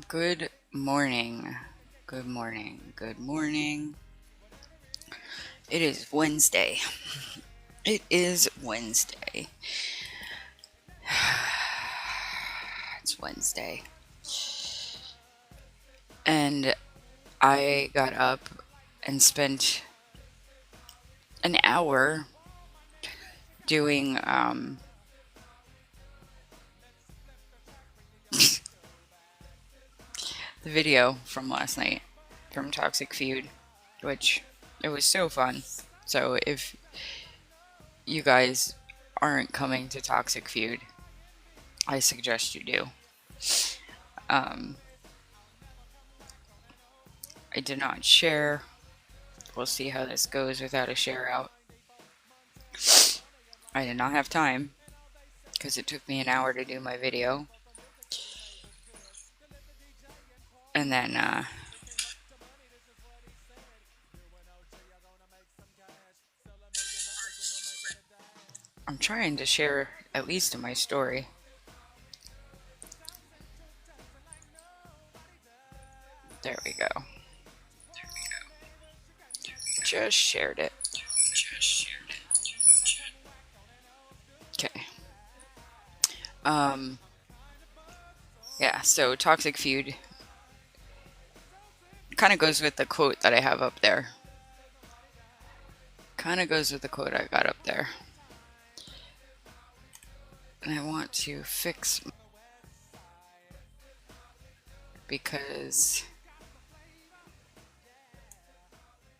Good morning. Good morning. Good morning. It is Wednesday. It is Wednesday. It's Wednesday. And I got up and spent an hour doing the video from last night from Toxic Feud, which it was so fun. So if you guys aren't coming to Toxic Feud, I suggest you do. I did not share. We'll see how this goes without a share out. I did not have time because it took me an hour to do my video. And then I'm trying to share at least in my story. There we go. Just shared it. Okay. Yeah, so Toxic Feud kind of goes with the quote that I have up there. Kind of goes with the quote I got up there. And I want to fix because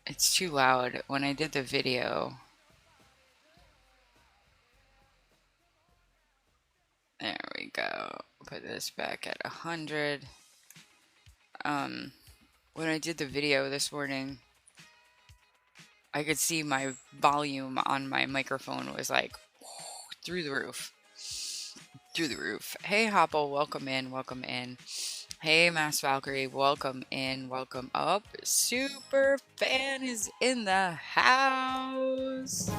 it's too loud. When I did the video, there we go. Put this back at 100. When I did the video this morning, I could see my volume on my microphone was like through the roof. Through the roof. Hey Hopple, welcome in, welcome in. Hey Mass Valkyrie, welcome in, welcome up. Super fan is in the house.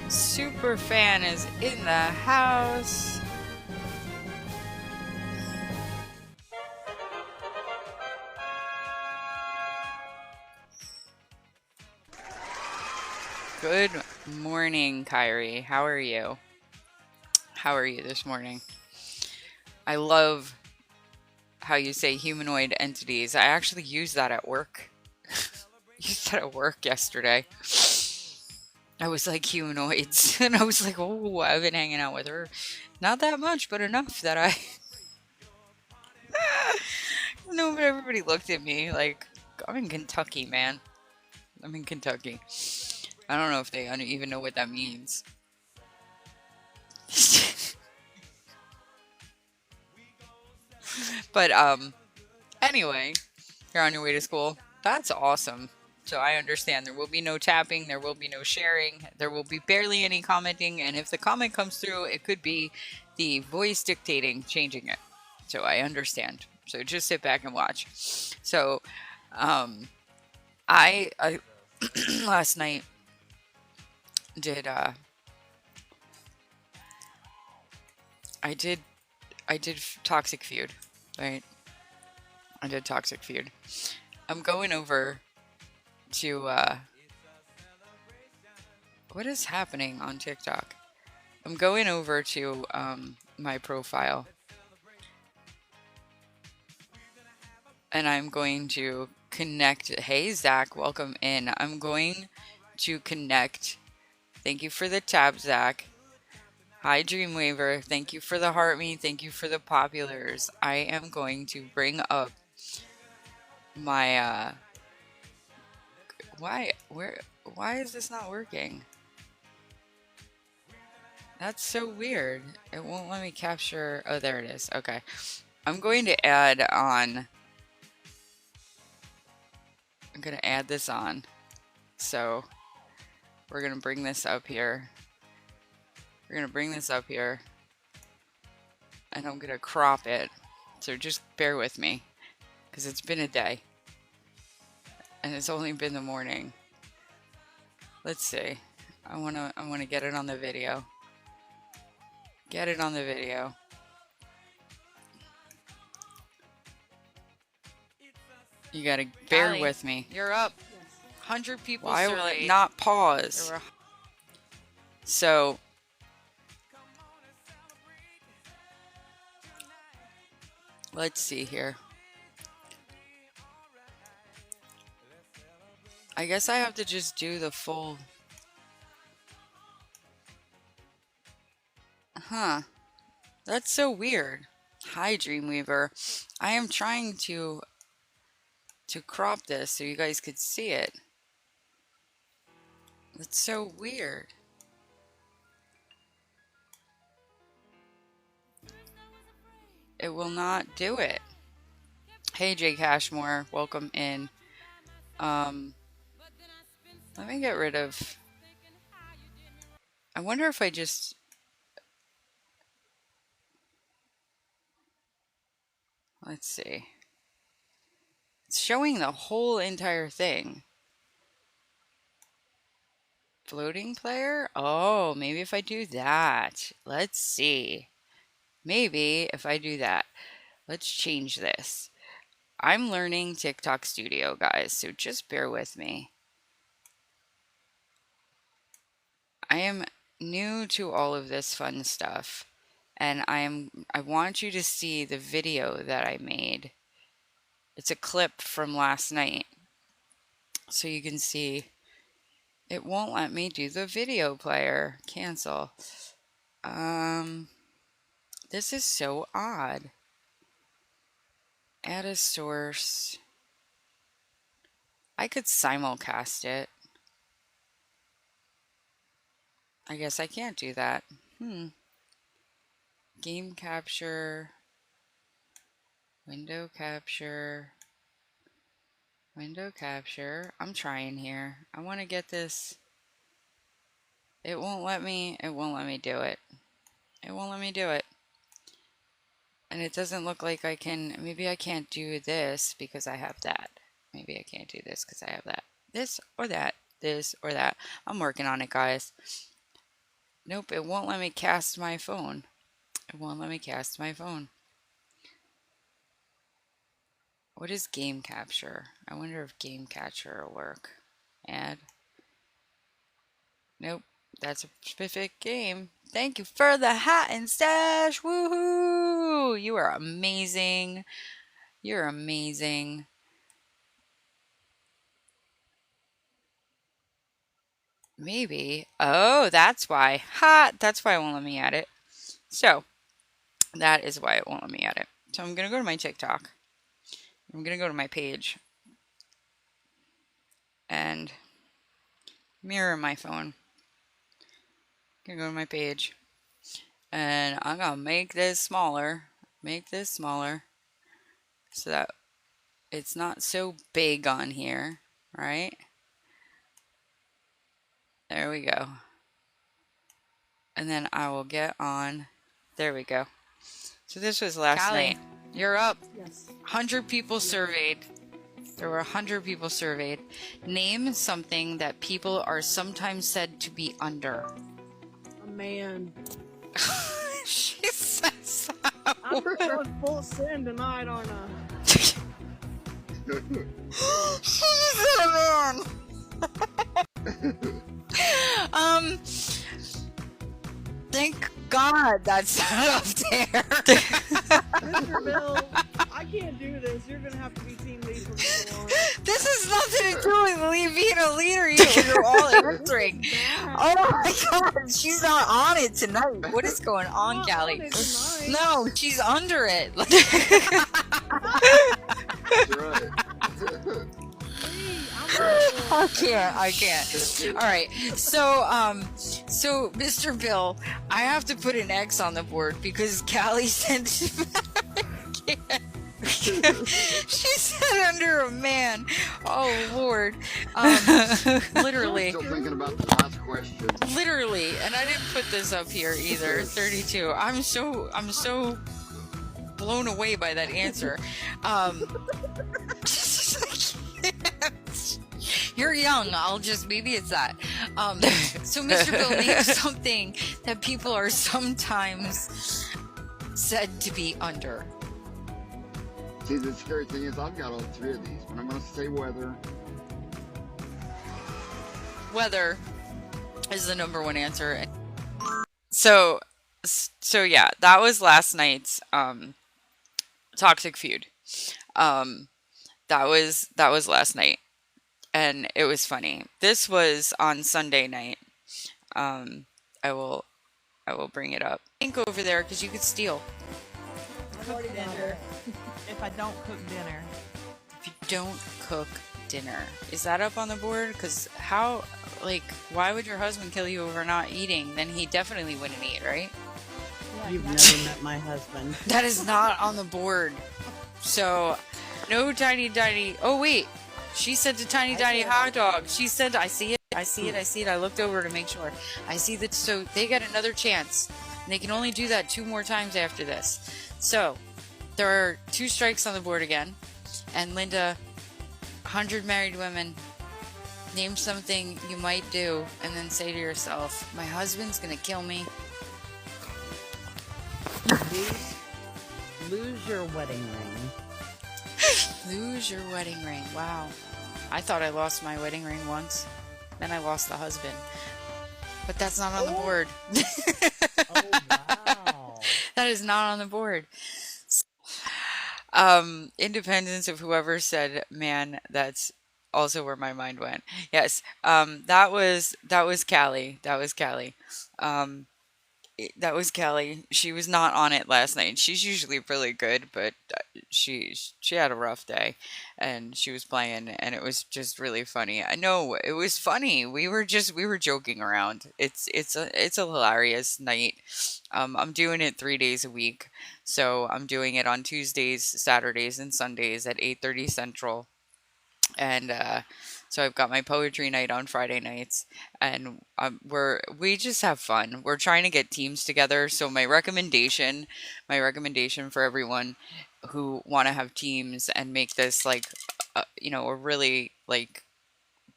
Super fan is in the house. Good morning, Kyrie. How are you? How are you this morning? I love how you say humanoid entities. I actually used that at work. Used that at work yesterday. I was like humanoids, and I was like, oh, I've been hanging out with her. Not that much, but enough that I... No, but everybody looked at me like, I'm in Kentucky, man. I'm in Kentucky. I don't know if they even know what that means. But, anyway, you're on your way to school. That's awesome. So I understand there will be no tapping, there will be no sharing, there will be barely any commenting, and if the comment comes through, it could be the voice dictating, changing it. So I understand. So just sit back and watch. So, I last night did I did Toxic Feud, right? I did Toxic Feud. I'm going over to what is happening on TikTok? I'm going over to my profile, and I'm going to connect. Hey Zach, welcome in. I'm going to connect. Thank you for the tab, Zach. Hi Dreamweaver, thank you for the heart me, thank you for the populars. I am going to bring up my why is this not working? That's so weird. It won't let me capture. Oh, there it is. Okay. I'm going to add on. I'm going to add this on. So we're going to bring this up here. We're going to bring this up here. And I'm going to crop it. So just bear with me. Because it's been a day. And it's only been the morning. Let's see. I want to get it on the video. Get it on the video. You gotta bear Callie, with me. you're up. 100 people Why surveyed. will it not pause? There were So, let's see here. I guess I have to just do the full... Huh. That's so weird. Hi, Dreamweaver. I am trying to crop this so you guys could see it. That's so weird. It will not do it. Hey, Jay Cashmore. Welcome in. Let me get rid of... I wonder if I just... Let's see. It's showing the whole entire thing. Floating player? Oh, maybe if I do that. Let's see. Maybe if I do that. Let's change this. I'm learning TikTok Studio, guys, so just bear with me. I am new to all of this fun stuff, and I want you to see the video that I made. It's a clip from last night, so you can see. It won't let me do the video player. Cancel. This is so odd. Add a source. I could simulcast it. I guess I can't do that. Game capture. Window capture. Window capture. I'm trying here. I want to get this. It won't let me. It won't let me do it. It won't let me do it. And it doesn't look like I can. Maybe I can't do this because I have that. Maybe I can't do this because I have that. This or that. This or that. I'm working on it, guys. Nope, it won't let me cast my phone. It won't let me cast my phone. What is game capture? I wonder if game capture will work. Add. Nope, that's a specific game. Thank you for the hat and stash. Woohoo! You are amazing. You're amazing. Maybe. Oh, that's why. Ha! That's why it won't let me add it. So, that is why it won't let me add it. So I'm going to go to my TikTok. I'm going to go to my page. And mirror my phone. I'm going to go to my page. And I'm going to make this smaller. Make this smaller. So that it's not so big on here. Right? There we go. And then I will get on. There we go. So this was last night. You're up. Yes. 100 people surveyed. There were 100 people surveyed. Name something that people are sometimes said to be under. A man. She says that. I'm going full sin tonight on She's a man. Thank God that's not up there. Mr. Bill, I can't do this. You're gonna have to be team lead from now on. This has nothing to do with being a leader. You're all answering. Oh my God, she's not on it tonight. What is going on, Not Callie? on it tonight. No, she's under it. That's right. I can't. All right. So Mr. Bill, I have to put an X on the board because Callie sent it back. She said under a man. Oh Lord. Literally. Still thinking about the last question. Literally, and I didn't put this up here either. 32. I'm so blown away by that answer. You're young. Maybe it's that. So Mr. Bill, name something that people are sometimes said to be under. See, the scary thing is I've got all three of these, but I'm going to say weather. Weather is the number one answer. So, so yeah, that was last night's toxic feud. Um, that was last night, and it was funny. This was on Sunday night. Um, I will I will bring it up. Think over there because you could steal. Cook dinner. If I don't cook dinner. If you don't cook dinner, is that up on the board? Because how, like, why would your husband kill you over not eating? Then he definitely wouldn't eat, right? Yeah, You've never met my husband. That is not on the board. So, no tiny tiny. Oh wait, she said to tiny tiny hot dog. She said, "I see it. I see it. I see it." I looked over to make sure. I see that. So they get another chance. And they can only do that 2 more times after this. So there are 2 strikes on the board again. And Linda, 100 married women. Name something you might do, and then say to yourself, "My husband's gonna kill me." Lose your wedding ring. Lose your wedding ring. Wow. I thought I lost my wedding ring once. Then I lost the husband. But that's not on the board. Oh, wow. That is not on the board. Independence of whoever said, man, that's also where my mind went. Yes. That was Callie. That was Callie. Um, that was Kelly. She was not on it last night. She's usually really good, but she had a rough day, and she was playing, and it was just really funny. I know it was funny. We were joking around. It's a hilarious night. I'm doing it 3 days a week, so I'm doing it on Tuesdays, Saturdays, and Sundays at 8:30 Central, and so I've got my poetry night on Friday nights, and we just have fun. We're trying to get teams together. So my recommendation for everyone who want to have teams and make this like, a really like,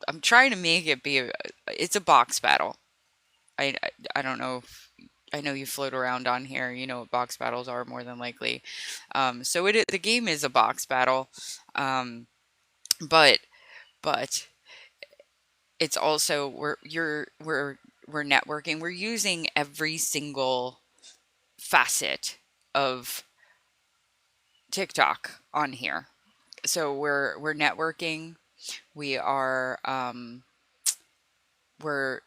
I'm trying to make it be it's a box battle. I don't know. I know you float around on here. You know what box battles are more than likely. So the game is a box battle, um, but but it's also we're networking. We're using every single facet of TikTok on here. So we're networking. We are we're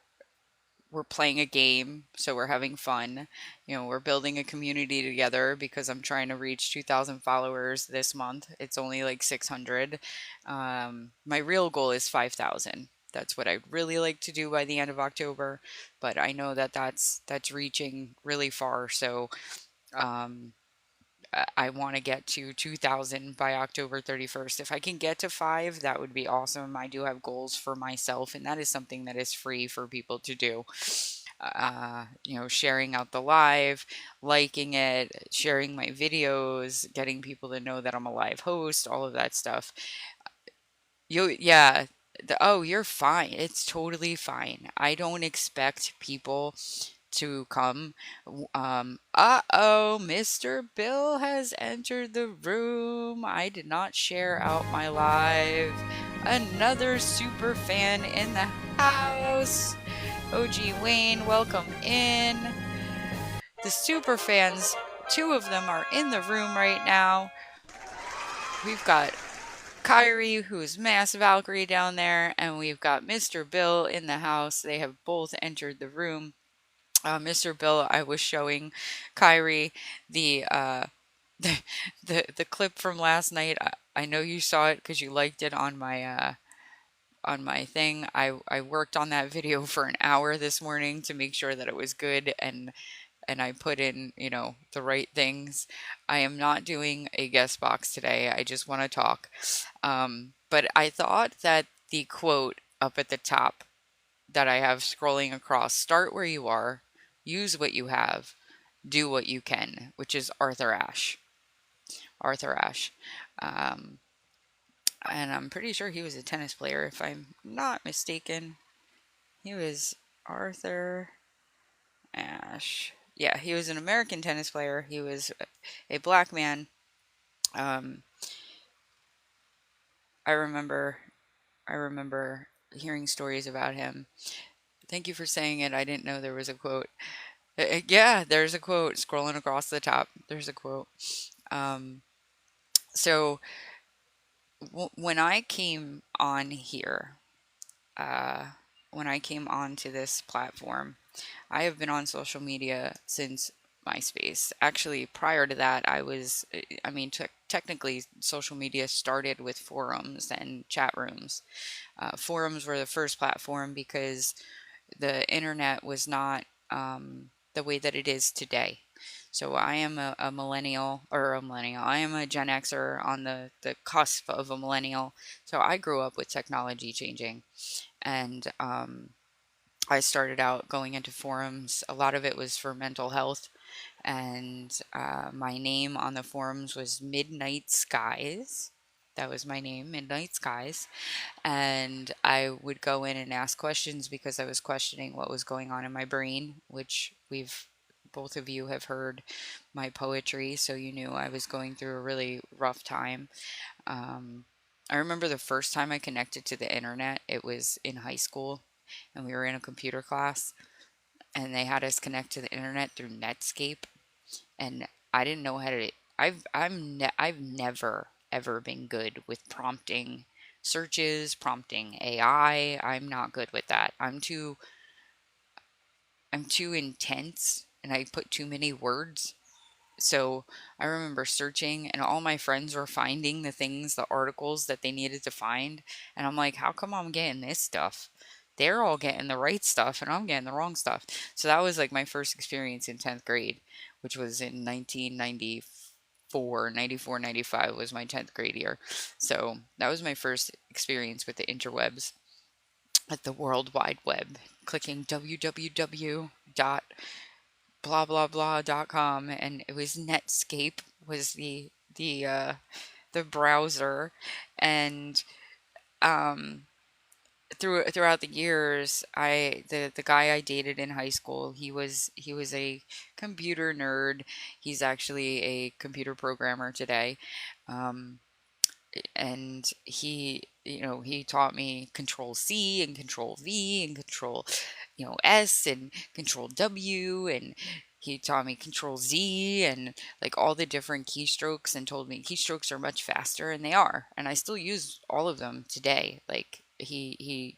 we're playing a game, so we're having fun. We're building a community together because I'm trying to reach 2,000 followers this month. It's only like 600. My real goal is 5,000. That's what I'd really like to do by the end of October, but I know that that's reaching really far. So um, I want to get to 2,000 by October 31st. If I can get to 5, that would be awesome. I do have goals for myself, and that is something that is free for people to do. Sharing out the live, liking it, sharing my videos, getting people to know that I'm a live host, all of that stuff. Yeah. Oh, you're fine. It's totally fine. I don't expect people to come. Uh-oh, Mr. Bill has entered the room. I did not share out my live. Another super fan in the house. OG Wayne, welcome in. The super fans, 2 of them are in the room right now. We've got Kyrie, who's Mass Valkyrie down there, and we've got Mr. Bill in the house. They have both entered the room. Mr. Bill, I was showing Kyrie the the clip from last night. I know you saw it because you liked it on my thing. I worked on that video for an hour this morning to make sure that it was good, and I put in, the right things. I am not doing a guest box today. I just want to talk. But I thought that the quote up at the top that I have scrolling across, start where you are, use what you have, do what you can, which is Arthur Ashe. Arthur Ashe. Um, and I'm pretty sure he was a tennis player, if I'm not mistaken. He was Arthur Ashe. Yeah, he was an American tennis player. He was a black man. Um, I remember I remember hearing stories about him. Thank you for saying it. I didn't know there was a quote. Yeah, there's a quote scrolling across the top. There's a quote. Um, so when I came on here, uh, when I came onto this platform, I have been on social media since MySpace. Actually, prior to that, I mean, technically, social media started with forums and chat rooms. Forums were the first platform because the internet was not the way that it is today. So I am a millennial or a millennial. I am a Gen Xer on the cusp of a millennial. So I grew up with technology changing, and I started out going into forums. A lot of it was for mental health, and my name on the forums was Midnight Skies. That was my name, Midnight Skies. And I would go in and ask questions because I was questioning what was going on in my brain, which both of you have heard my poetry, so you knew I was going through a really rough time. Um, I remember the first time I connected to the internet, it was in high school, and we were in a computer class, and they had us connect to the internet through Netscape, and I didn't know how to. I've never ever been good with prompting searches, prompting AI. I'm not good with that. I'm too intense, and I put too many words. So I remember searching, and all my friends were finding the things, the articles that they needed to find. And I'm like, how come I'm getting this stuff? They're all getting the right stuff, and I'm getting the wrong stuff. So that was like my first experience in 10th grade, which was in 1994. 94, 95 was my 10th grade year. So that was my first experience with the interwebs, at the World Wide Web, clicking www dot blah blah blah.com, and it was Netscape was the browser. And um throughout the years, the guy I dated in high school, he was a computer nerd. He's actually a computer programmer today. um and he taught me control C and control V and control S and control W, and he taught me control Z and like all the different keystrokes, and told me keystrokes are much faster, and they are, and I still use all of them today. Like he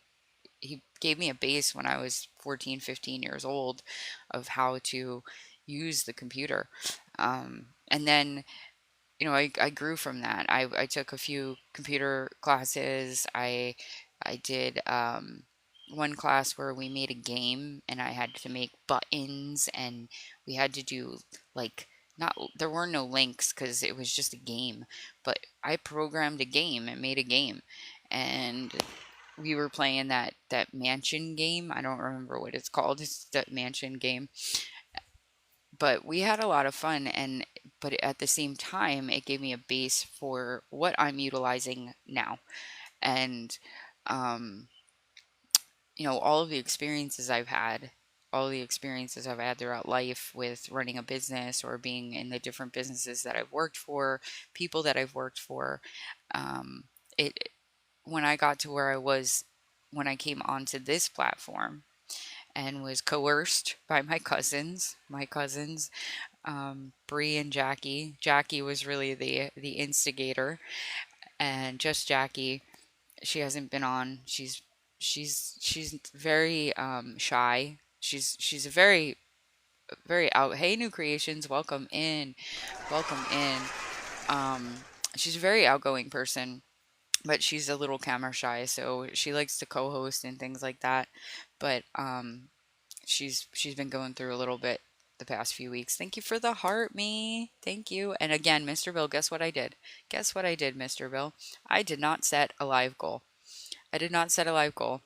gave me a base when I was 14, 15 years old of how to use the computer. And then I grew from that. I took a few computer classes. I did one class where we made a game, and I had to make buttons, and we had to do like not there were no links because it was just a game, but I programmed a game and made a game, and we were playing that mansion game. I don't remember what it's called. It's that mansion game, but we had a lot of fun. And but at the same time, it gave me a base for what I'm utilizing now. And um all of the experiences I've had, all the experiences I've had throughout life with running a business or being in the different businesses that I've worked for, people that I've worked for, um it when I got to where I was when I came onto this platform and was coerced by my cousins, Bree and Jackie. Jackie was really the instigator, and just Jackie. She hasn't been on. She's very shy. She's a very out. Hey, new creations, welcome in, welcome in. She's a very outgoing person, but she's a little camera shy, so she likes to co-host and things like that. But she's been going through a little bit the past few weeks. Thank you for the heart, me. Thank you. And again, Mr. Bill, guess what I did? Guess what I did, Mr. Bill? I did not set a live goal. I did not set a live goal.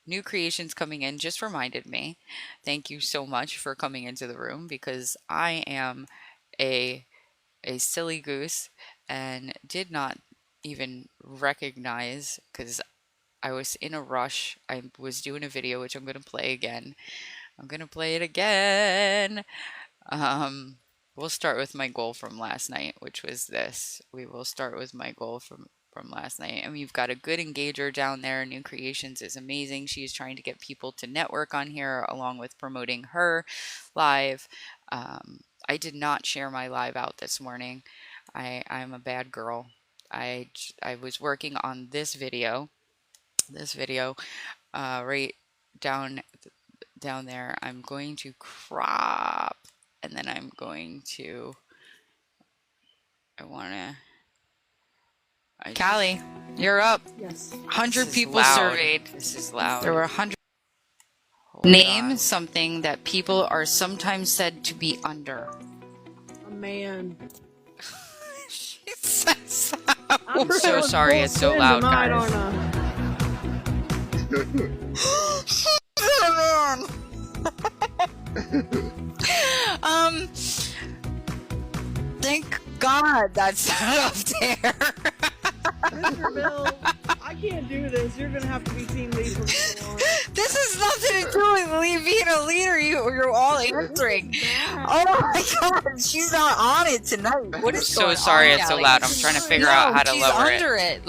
New creations coming in just reminded me. Thank you so much for coming into the room, because I am a a silly goose and did not even recognize, because I was in a rush. I was doing a video, which I'm going to play again. I'm going to play it again. We'll start with my goal from last night, which was this. We will start with my goal from from last night. And we've got a good engager down there. New Creations is amazing. She's trying to get people to network on here along with promoting her live. I did not share my live out this morning. I'm a bad girl. I was working on this video right down there. I'm going to crop, and then I'm going to, Callie, you're up. Yes. 100 people loud. surveyed. This is loud. There were 100. Name something that people are sometimes said to be under. A man. She says that. I'm so sorry it's so loud, guys. Thank God that's not up there. Mr. Bill, I can't do this. You're gonna have to be team lead from now on. This has nothing to do with being a leader. You're all answering. Oh my God, she's not on it tonight. What is so sorry? It's so loud. I'm trying to figure out how to lower it. Under it.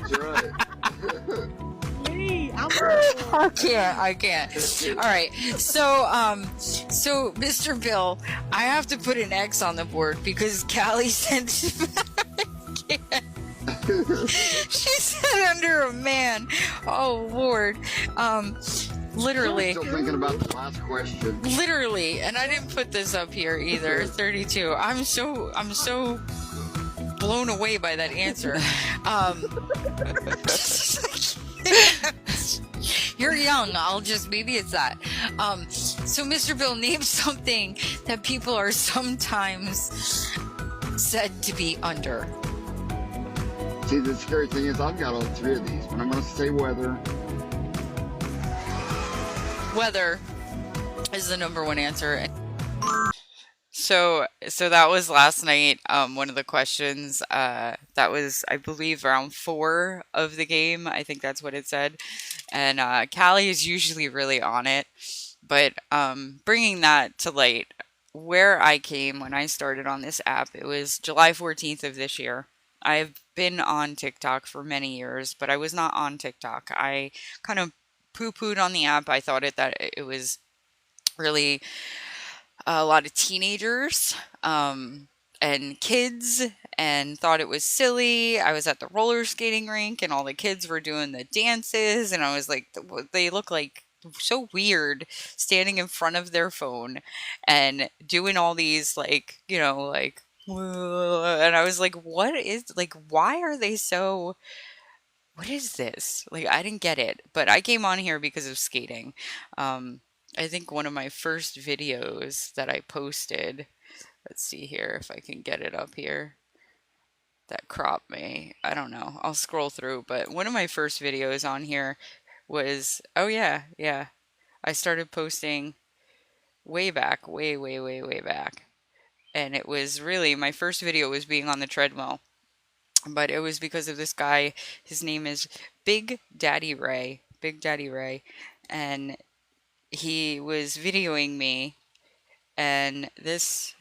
That's right. Me, I can't. All right. So Mr. Bill, I have to put an X on the board because Callie said she said under a man. Oh Lord. Literally. I'm still thinking about the last question. Literally, and I didn't put this up here either. 32. I'm so blown away by that answer. You're young. Maybe it's that. So Mr. Bill, name something that people are sometimes said to be under. See, the scary thing is I've got all three of these, but I'm going to say weather. Weather is the number one answer. So that was last night. One of the questions. That was, I believe, round 4 of the game. I think that's what it said. And Callie is usually really on it, but bringing that to light, where I came when I started on this app, it was July 14th of this year. I've been on TikTok for many years, but I was not on TikTok. I kind of poo-pooed on the app. I thought that it was really a lot of teenagers and kids, and thought it was silly. I was at the roller skating rink and all the kids were doing the dances, and I was like, they look like so weird standing in front of their phone and doing all these like, and I was like, why are they so, what is this? Like, I didn't get it, but I came on here because of skating. I think one of my first videos that I posted, let's see here if I can get it up here. That cropped me. I don't know. I'll scroll through, but one of my first videos on here was, oh yeah. I started posting way back, way back. And it was really, my first video was being on the treadmill. But it was because of this guy. His name is Big Daddy Ray. And he was videoing me. And this,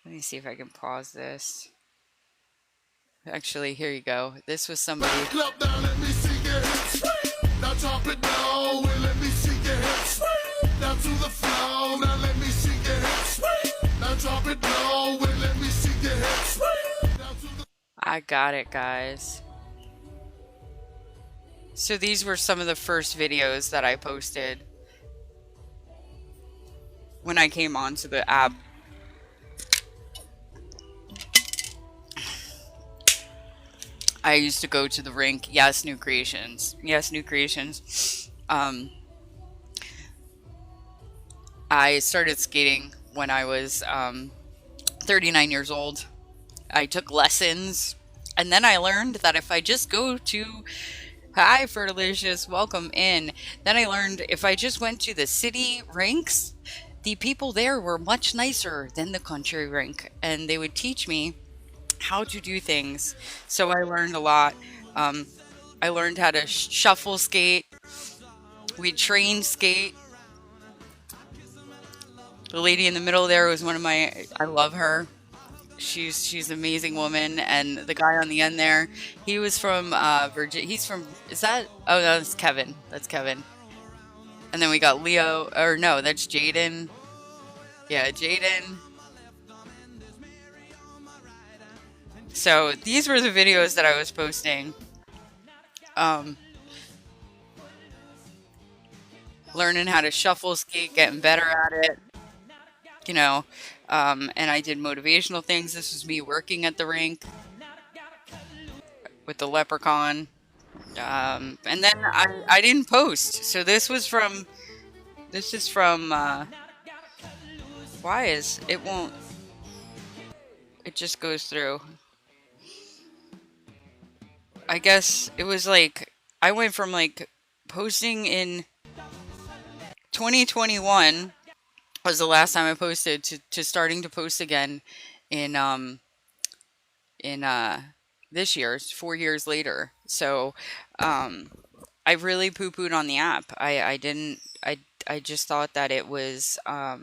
let me see if I can pause this. Actually, here you go. This was somebody. I got it, guys. So these were some of the first videos that I posted when I came onto the app. I used to go to the rink. Yes, New Creations. I started skating when I was 39 years old. I took lessons, and then I learned that if I just go to, hi Fertilicious, welcome in. Then I learned if I just went to the city rinks, the people there were much nicer than the country rink, and they would teach me how to do things. So I learned a lot. I learned how to shuffle skate. We trained skate. The lady in the middle there was one of my, I love her. she's an amazing woman, and the guy on the end there, he was from Virginia. He's from, is that? Oh, no, that's Kevin. That's Kevin. And then we got Leo, or no, that's Jaden. Yeah, Jaden. So these were the videos that I was posting. Um, Learning how to shuffle skate, getting better at it, you know. And I did motivational things. This was me working at the rink with the leprechaun. And then I didn't post. So this is from, why is, it won't, it just goes through. I guess it was like, I went from like posting in 2021 was the last time I posted to starting to post again in, in, this year, 4 years later. So, um, I really poo-pooed on the app. I didn't, I just thought that it was a,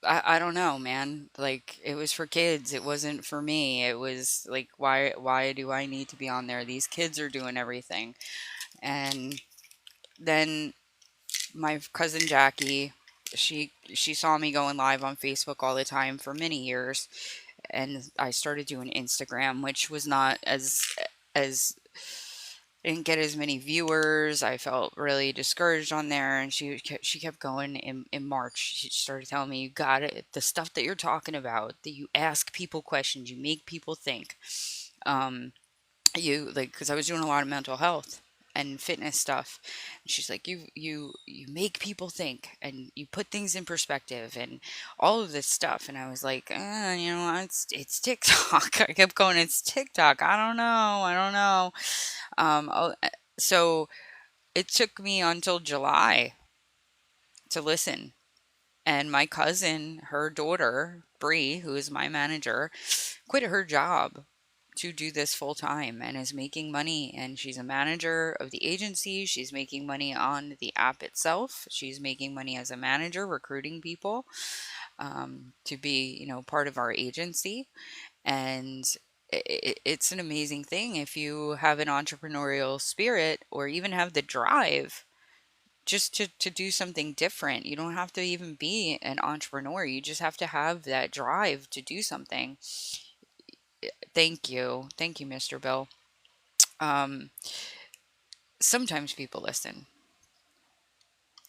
I don't know, man. Like it was for kids. It wasn't for me. It was like, why do I need to be on there? These kids are doing everything. And then my cousin Jackie, she saw me going live on Facebook all the time for many years, and I started doing Instagram, which was not as didn't get as many viewers. I felt really discouraged on there, and she kept going. In March, she started telling me, "You got it. The stuff that you're talking about, that you ask people questions, you make people think. Um, you like, because I was doing a lot of mental health and fitness stuff. And she's like, you make people think, and you put things in perspective, and all of this stuff." And I was like, it's TikTok. I kept going, it's TikTok. I don't know. Um, oh, uh, so it took me until July to listen. And my cousin, her daughter, Bree, who is my manager, quit her job to do this full time and is making money. And she's a manager of the agency. She's making money on the app itself. She's making money as a manager, recruiting people to be, part of our agency. And it's an amazing thing if you have an entrepreneurial spirit or even have the drive just to do something different. You don't have to even be an entrepreneur. You just have to have that drive to do something. Thank you. Thank you, Mr. Bill. Um, Sometimes people listen.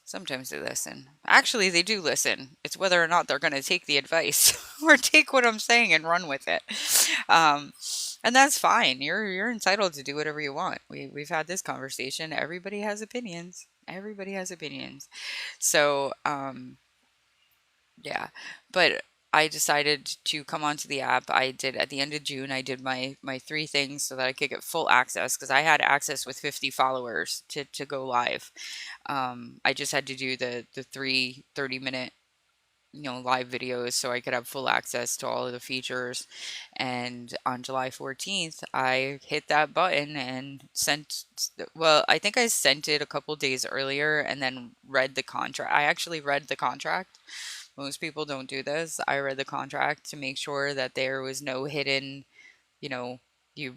Sometimes they listen. Actually, they do listen. It's whether or not they're going to take the advice or take what I'm saying and run with it. Um, and that's fine. You're entitled to do whatever you want. We've had this conversation. Everybody has opinions. Everybody has opinions. So, yeah, but I decided to come onto the app. I did at the end of June. I did my three things so that I could get full access because I had access with 50 followers to go live. I just had to do the 30-minute live videos so I could have full access to all of the features. And on July 14th, I hit that button and sent. Well, I think I sent it a couple days earlier and then read the contract. I actually read the contract. Most people don't do this. I read the contract to make sure that there was no hidden, you know, you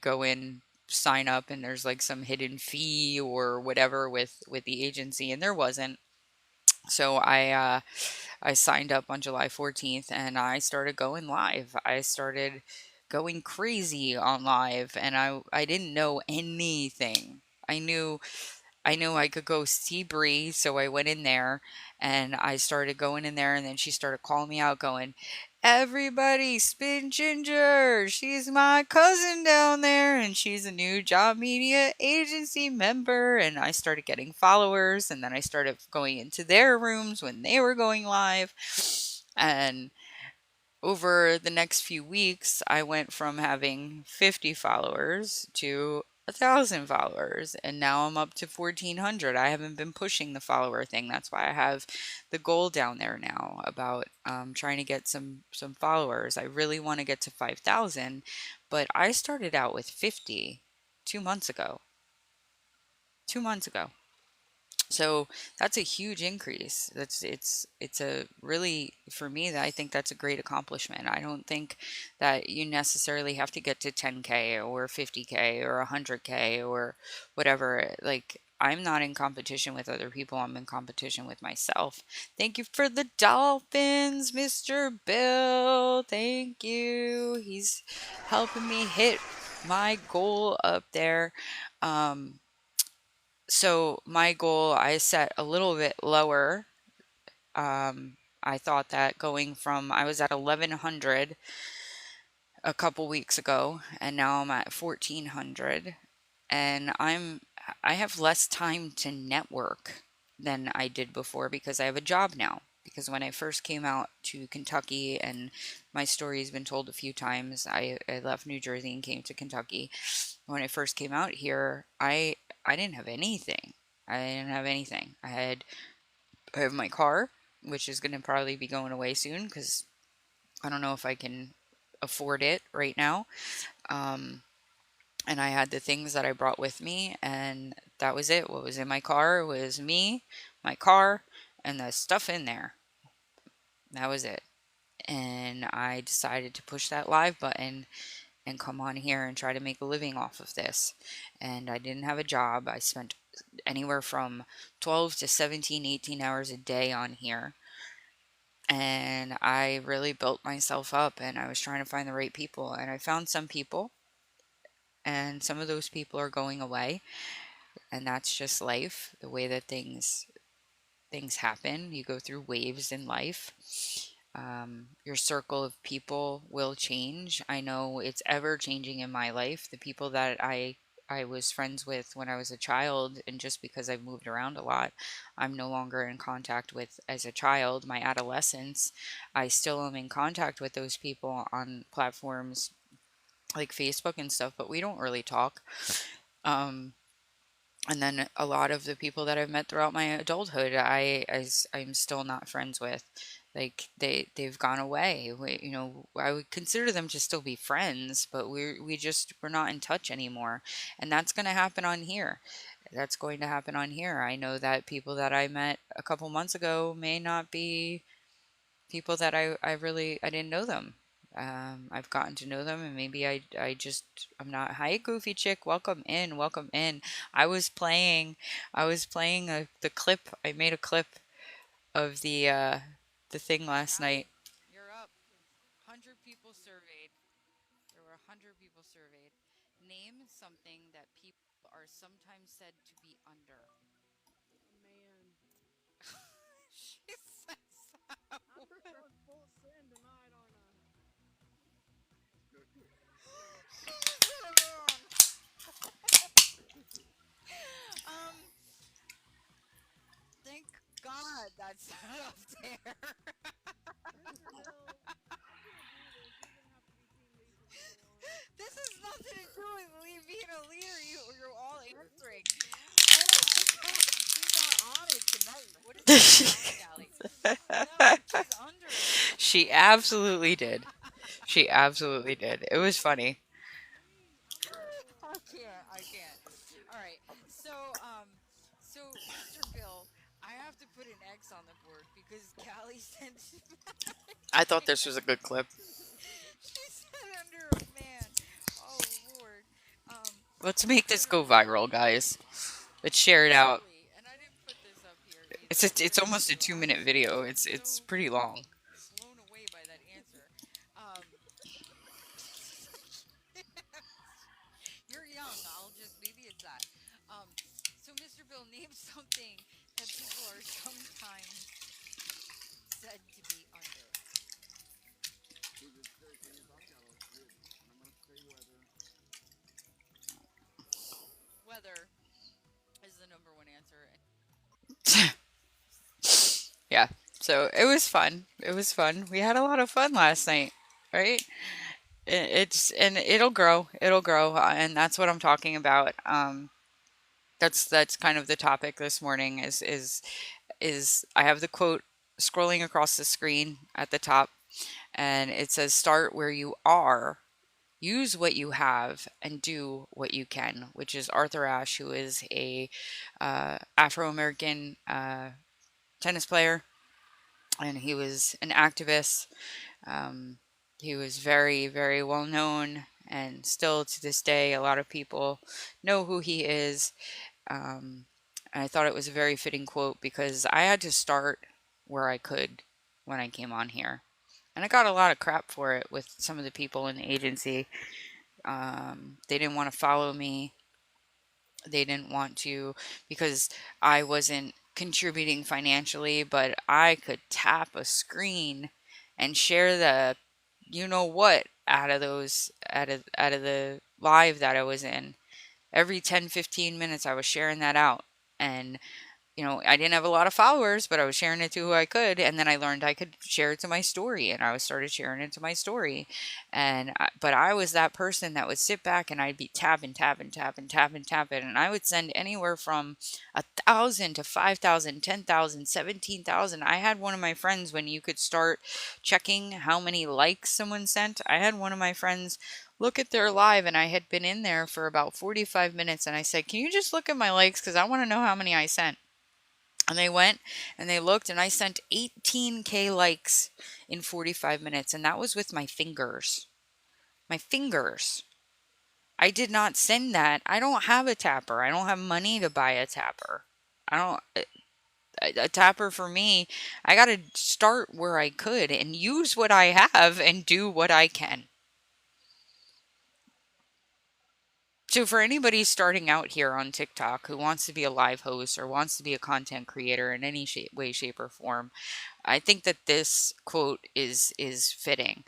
go in, sign up, and there's like some hidden fee or whatever with the agency, and there wasn't. So I signed up on July 14th and I started going live. I started going crazy on live, and I didn't know anything. I knew I knew I could go see Bree, so I went in there and I started going in there, and then she started calling me out, going, "Everybody, Spin Ginger! She's my cousin down there, and she's a new job media agency member." And I started getting followers, and then I started going into their rooms when they were going live. And over the next few weeks, I went from having 50 followers to 1,000 followers, and now I'm up to 1,400. I haven't been pushing the follower thing. That's why I have the goal down there now about trying to get some followers. I really want to get to 5,000, but I started out with 50 2 months ago. 2 months ago. So that's a huge increase. It's a really, for me, that I think that's a great accomplishment. I don't think that you necessarily have to get to 10K or 50K or 100K or whatever. Like, I'm not in competition with other people. I'm in competition with myself. Thank you for the dolphins, Mr. Bill. Thank you. He's helping me hit my goal up there. Um, so my goal I set a little bit lower. I thought that going from, I was at 1100 a couple weeks ago, and now I'm at 1400, and I have less time to network than I did before because I have a job now. Because when I first came out to Kentucky, and my story has been told a few times, I left New Jersey and came to Kentucky. When I first came out here, I didn't have anything. I didn't have anything. I have my car, which is going to probably be going away soon because I don't know if I can afford it right now. Um, and I had the things that I brought with me, and that was it. What was in my car was me, my car, and the stuff in there. That was it. And I decided to push that live button and come on here and try to make a living off of this. And I didn't have a job. I spent anywhere from 12 to 17, 18 hours a day on here. And I really built myself up, and I was trying to find the right people. And I found some people, and some of those people are going away. And that's just life, the way that things happen. You go through waves in life. Your circle of people will change. I know it's ever changing in my life. The people that I was friends with when I was a child, and just because I've moved around a lot, I'm no longer in contact with as a child. My adolescence, I still am in contact with those people on platforms like Facebook and stuff, but we don't really talk. Um, and then a lot of the people that I've met throughout my adulthood, I'm still not friends with. Like they've gone away. I would consider them to still be friends, but we're not in touch anymore. And that's going to happen on here. That's going to happen on here. I know that people that I met a couple months ago may not be people that I didn't know them. I've gotten to know them, and maybe I'm not. Hi, Goofy Chick. Welcome in. Welcome in. I was playing. I was playing the clip. I made a clip of the thing last night. You're up. 100 people surveyed. There were 100 people surveyed. Name something that people are sometimes said to be under. Man, She says that. I heard I was full send tonight on um, Thank God that's not up there. Mr. Bill. I can't do this. You're gonna have to be team lead from now on. This has nothing to do with me being a leader. You're all answering. Huh? Oh my God, she's not on it tonight. What is going on, Callie? No, she's under it. She absolutely did. She absolutely did. It was funny. I can't. All right. So, Mr. Bill, I have to put an X on the board because Callie sent. I thought this was a good clip. She said under a man. Oh Lord. Let's make this go viral, guys. Let's share it out. And I didn't put this up here either. It's almost a 2 minute video. It's pretty long. Blown away by that answer. Um, you're young. Maybe it's that. Um, so Mr. Bill, name something that people are sometimes said to be under. See, the scary thing is I've got all three of these, and I'm going to say Weather is the number one answer. Yeah. So it was fun. It was fun. We had a lot of fun last night, right? And it'll grow. It'll grow, and that's what I'm talking about. That's kind of the topic this morning. Is I have the quote scrolling across the screen at the top, and it says, "Start where you are, use what you have and do what you can, which is Arthur Ashe, who is a Afro American tennis player, and he was an activist. Um, he was very, very well known, and still to this day, a lot of people know who he is. Um, and I thought it was a very fitting quote because I had to start where I could when I came on here. And I got a lot of crap for it with some of the people in the agency. They didn't want to follow me. They didn't want to because I wasn't contributing financially, but I could tap a screen and share the you know what out of the live that I was in. Every 10, 15 minutes I was sharing that out. And I didn't have a lot of followers, but I was sharing it to who I could. And then I learned I could share it to my story, and I was started sharing it to my story. But I was that person that would sit back and I'd be tapping, tapping, tapping, tapping, tapping, and I would send anywhere from 1,000 to 5,000, 10,000, 17,000. I had one of my friends when you could start checking how many likes someone sent. I had one of my friends look at their live, and I had been in there for about 45 minutes, and I said, "Can you just look at my likes? Because I want to know how many I sent." And they went and they looked, and I sent 18K likes in 45 minutes. And that was with my fingers. My fingers. I did not send that. I don't have a tapper. I don't have money to buy a tapper. I don't. A tapper for me, I got to start where I could and use what I have and do what I can. So, for anybody starting out here on TikTok who wants to be a live host or wants to be a content creator in any way, shape, or form, I think that this quote is fitting.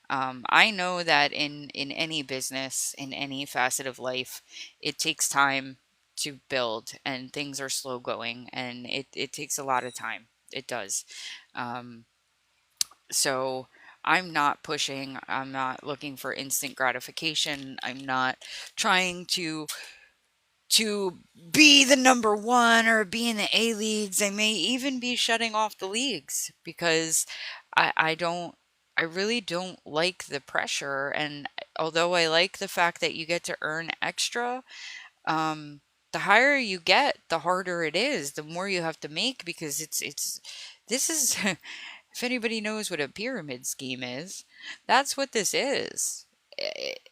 I know that in any business, in any facet of life, it takes time to build, and things are slow going, and it takes a lot of time. It does. Um, so I'm not pushing. I'm not looking for instant gratification. I'm not trying to be the number one or be in the A leagues. I may even be shutting off the leagues because I don't, I really don't like the pressure. And although I like the fact that you get to earn extra, um, the higher you get, the harder it is, the more you have to make because this is, if anybody knows what a pyramid scheme is, that's what this is.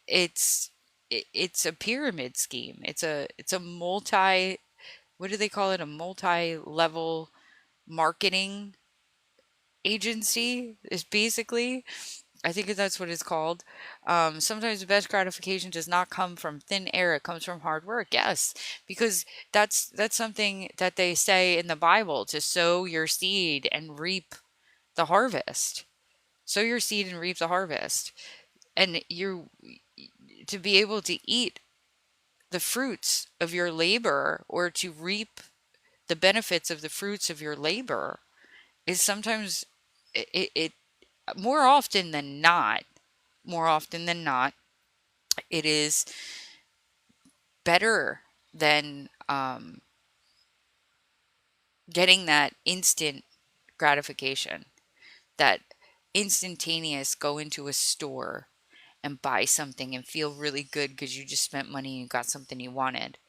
It's it's a pyramid scheme. It's a multi, what do they call it? A multi-level marketing agency is basically, I think that's what it's called. Sometimes the best gratification does not come from thin air; it comes from hard work. Yes, because that's something that they say in the Bible, to sow your seed and reap the harvest. Sow your seed and reap the harvest, and you to be able to eat the fruits of your labor or to reap the benefits of the fruits of your labor is sometimes it more often than not, more often than not, it is better than getting that instant gratification, that instantaneous go into a store and buy something and feel really good because you just spent money and you got something you wanted.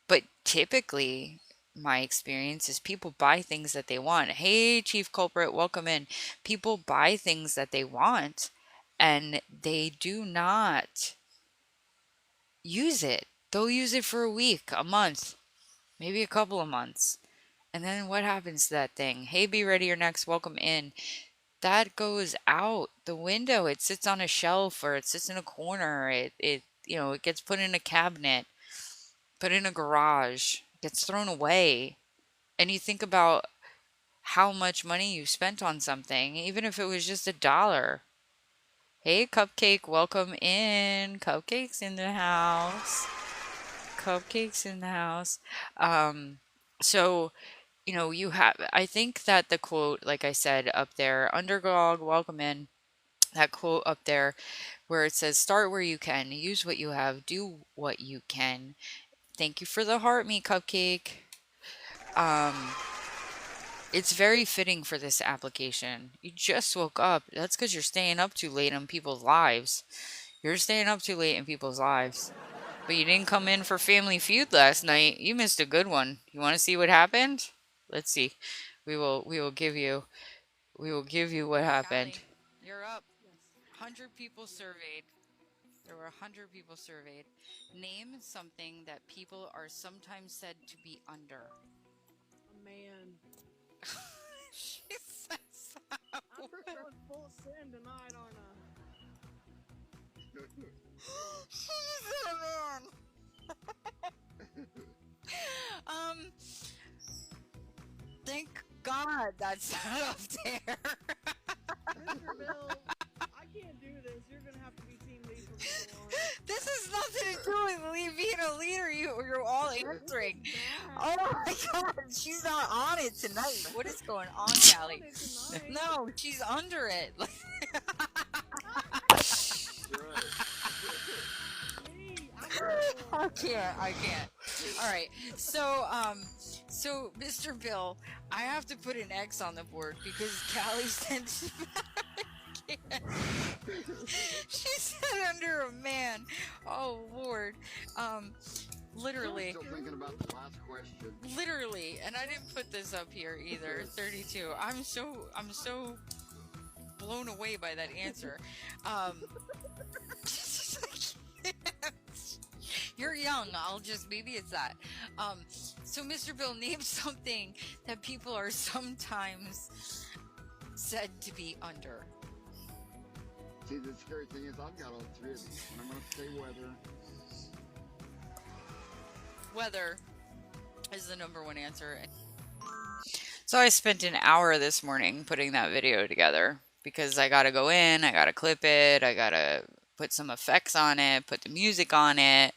But typically, my experience is people buy things that they want. Hey, Chief Culprit, welcome in. People buy things that they want and they do not use it. They'll use it for a week, a month, maybe a couple of months. And then what happens to that thing? Hey, be ready, your next, welcome in. That goes out the window. It sits on a shelf or it sits in a corner. It gets put in a cabinet, put in a garage, gets thrown away. And you think about how much money you spent on something, even if it was just $1. Hey, Cupcake, welcome in. Cupcake's in the house. Cupcakes in the house. So, I think that the quote, like I said up there, Underdog, welcome in. That quote up there where it says, start where you can, use what you have, do what you can. Thank you for the heart, me Cupcake. Um, it's very fitting for this application. You just woke up. That's because you're staying up too late on people's lives. You're staying up too late in people's lives. But you didn't come in for Family Feud last night. You missed a good one. You want to see what happened? Let's see. We will give you what happened. Callie, you're up. Yes. 100 people surveyed. There were 100 people surveyed. Name something that people are sometimes said to be under. A man. She says that. I'm going full sin tonight, aren't I? She's a man. Um, thank God that's not up there. Mr. Bill, I can't do this. You're gonna have to be team lead from now on. This has nothing to do with being a leader. You're all answering. This is Oh bad. my God, she's not on it tonight. What is going on, I'm on Callie? it tonight. No, she's under it. Me, I'm I can't. All right. So Mr. Bill, I have to put an X on the board because Callie said she said under a man. Oh Lord. Literally. Still thinking about the last question. Literally, and I didn't put this up here either. 32. I'm so blown away by that answer. You're young. Maybe it's that. So Mr. Bill, name something that people are sometimes said to be under. See, the scary thing is I've got all three of these, and I'm going to say weather. Weather is the number one answer. So I spent an hour this morning putting that video together because I got to go in, I got to clip it, I got to put some effects on it, put the music on it.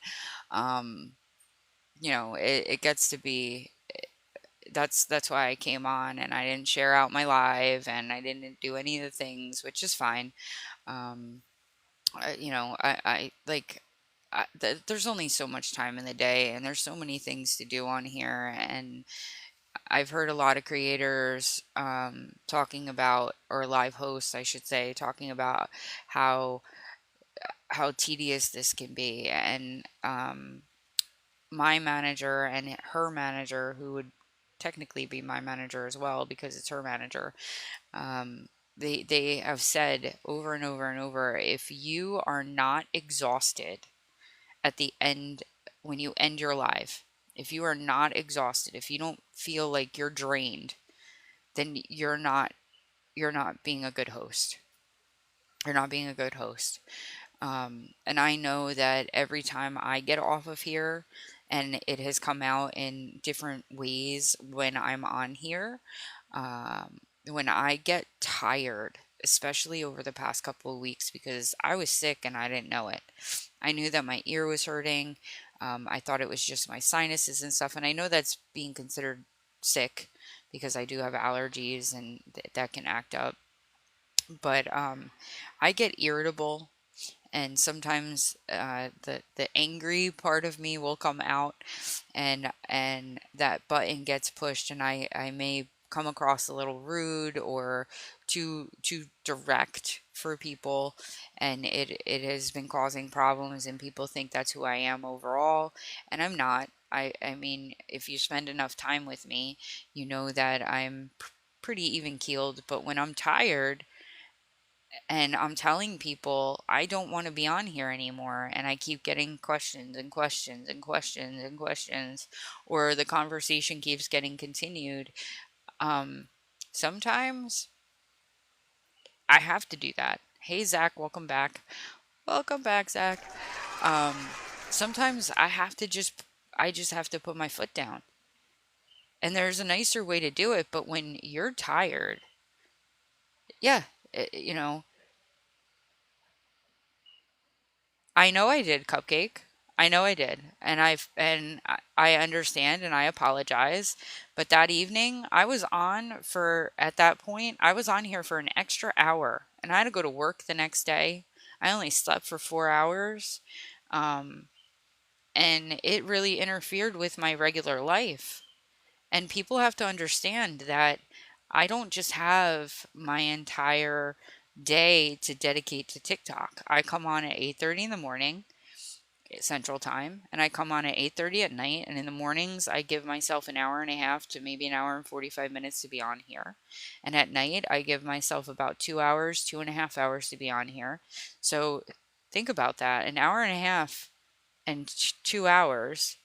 It gets to be, that's why I came on, and I didn't share out my live, and I didn't do any of the things, which is fine. Um, I like, there's only so much time in the day, and there's so many things to do on here, and I've heard a lot of creators talking about, or live hosts, I should say, talking about how tedious this can be, and my manager and her manager, who would technically be my manager as well because it's her manager, they have said over and over and over, if you are not exhausted at the end, when you end your live, if you are not exhausted, if you don't feel like you're drained, then you're not being a good host. You're not being a good host. And I know that every time I get off of here, and it has come out in different ways when I'm on here, when I get tired, especially over the past couple of weeks, because I was sick and I didn't know it. I knew that my ear was hurting. I thought it was just my sinuses and stuff, and I know that's being considered sick because I do have allergies and that can act up. But I get irritable, and sometimes the angry part of me will come out, and that button gets pushed, and I may come across a little rude or too direct for people, and it has been causing problems, and people think that's who I am overall, and I'm not. I mean, if you spend enough time with me, you know that I'm pretty even keeled, but when I'm tired and I'm telling people I don't want to be on here anymore, and I keep getting questions and questions and questions and questions, or the conversation keeps getting continued, um, sometimes I have to do that. Hey, Zach, welcome back. Welcome back, Zach. Um, Sometimes I just have to put my foot down. And there's a nicer way to do it, but when you're tired, yeah, you know, I know I did, Cupcake. I know I did. And I understand and I apologize. But that evening, at that point, I was on here for an extra hour, and I had to go to work the next day. I only slept for 4 hours. Um, and it really interfered with my regular life. And people have to understand that I don't just have my entire day to dedicate to TikTok. I come on at 8:30 in the morning Central Time, and I come on at 8:30 at night. And in the mornings, I give myself an hour and a half to maybe an hour and 45 minutes to be on here. And at night, I give myself about 2 hours, 2.5 hours to be on here. So think about that. An hour and a half and 2 hours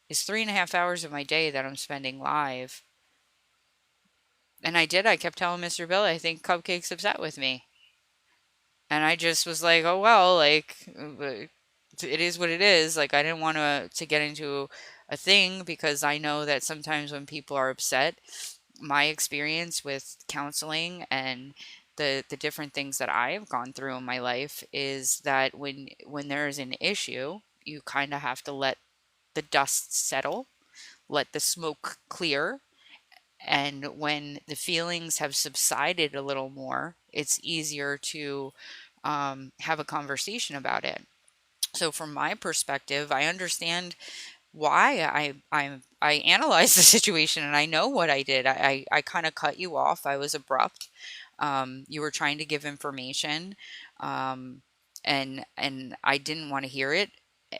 is 3.5 hours of my day that I'm spending live. And I kept telling Mr. Bill, I think Cupcake's upset with me. And I just was like, oh, well, like, it is what it is. Like, I didn't want to get into a thing because I know that sometimes when people are upset, my experience with counseling and the different things that I have gone through in my life is that when there is an issue, you kind of have to let the dust settle, let the smoke clear, and when the feelings have subsided a little more, it's easier to have a conversation about it. So from my perspective, I understand why I analyzed the situation and I know what I did. I kind of cut you off. I was abrupt. You were trying to give information, um, and I didn't want to hear it.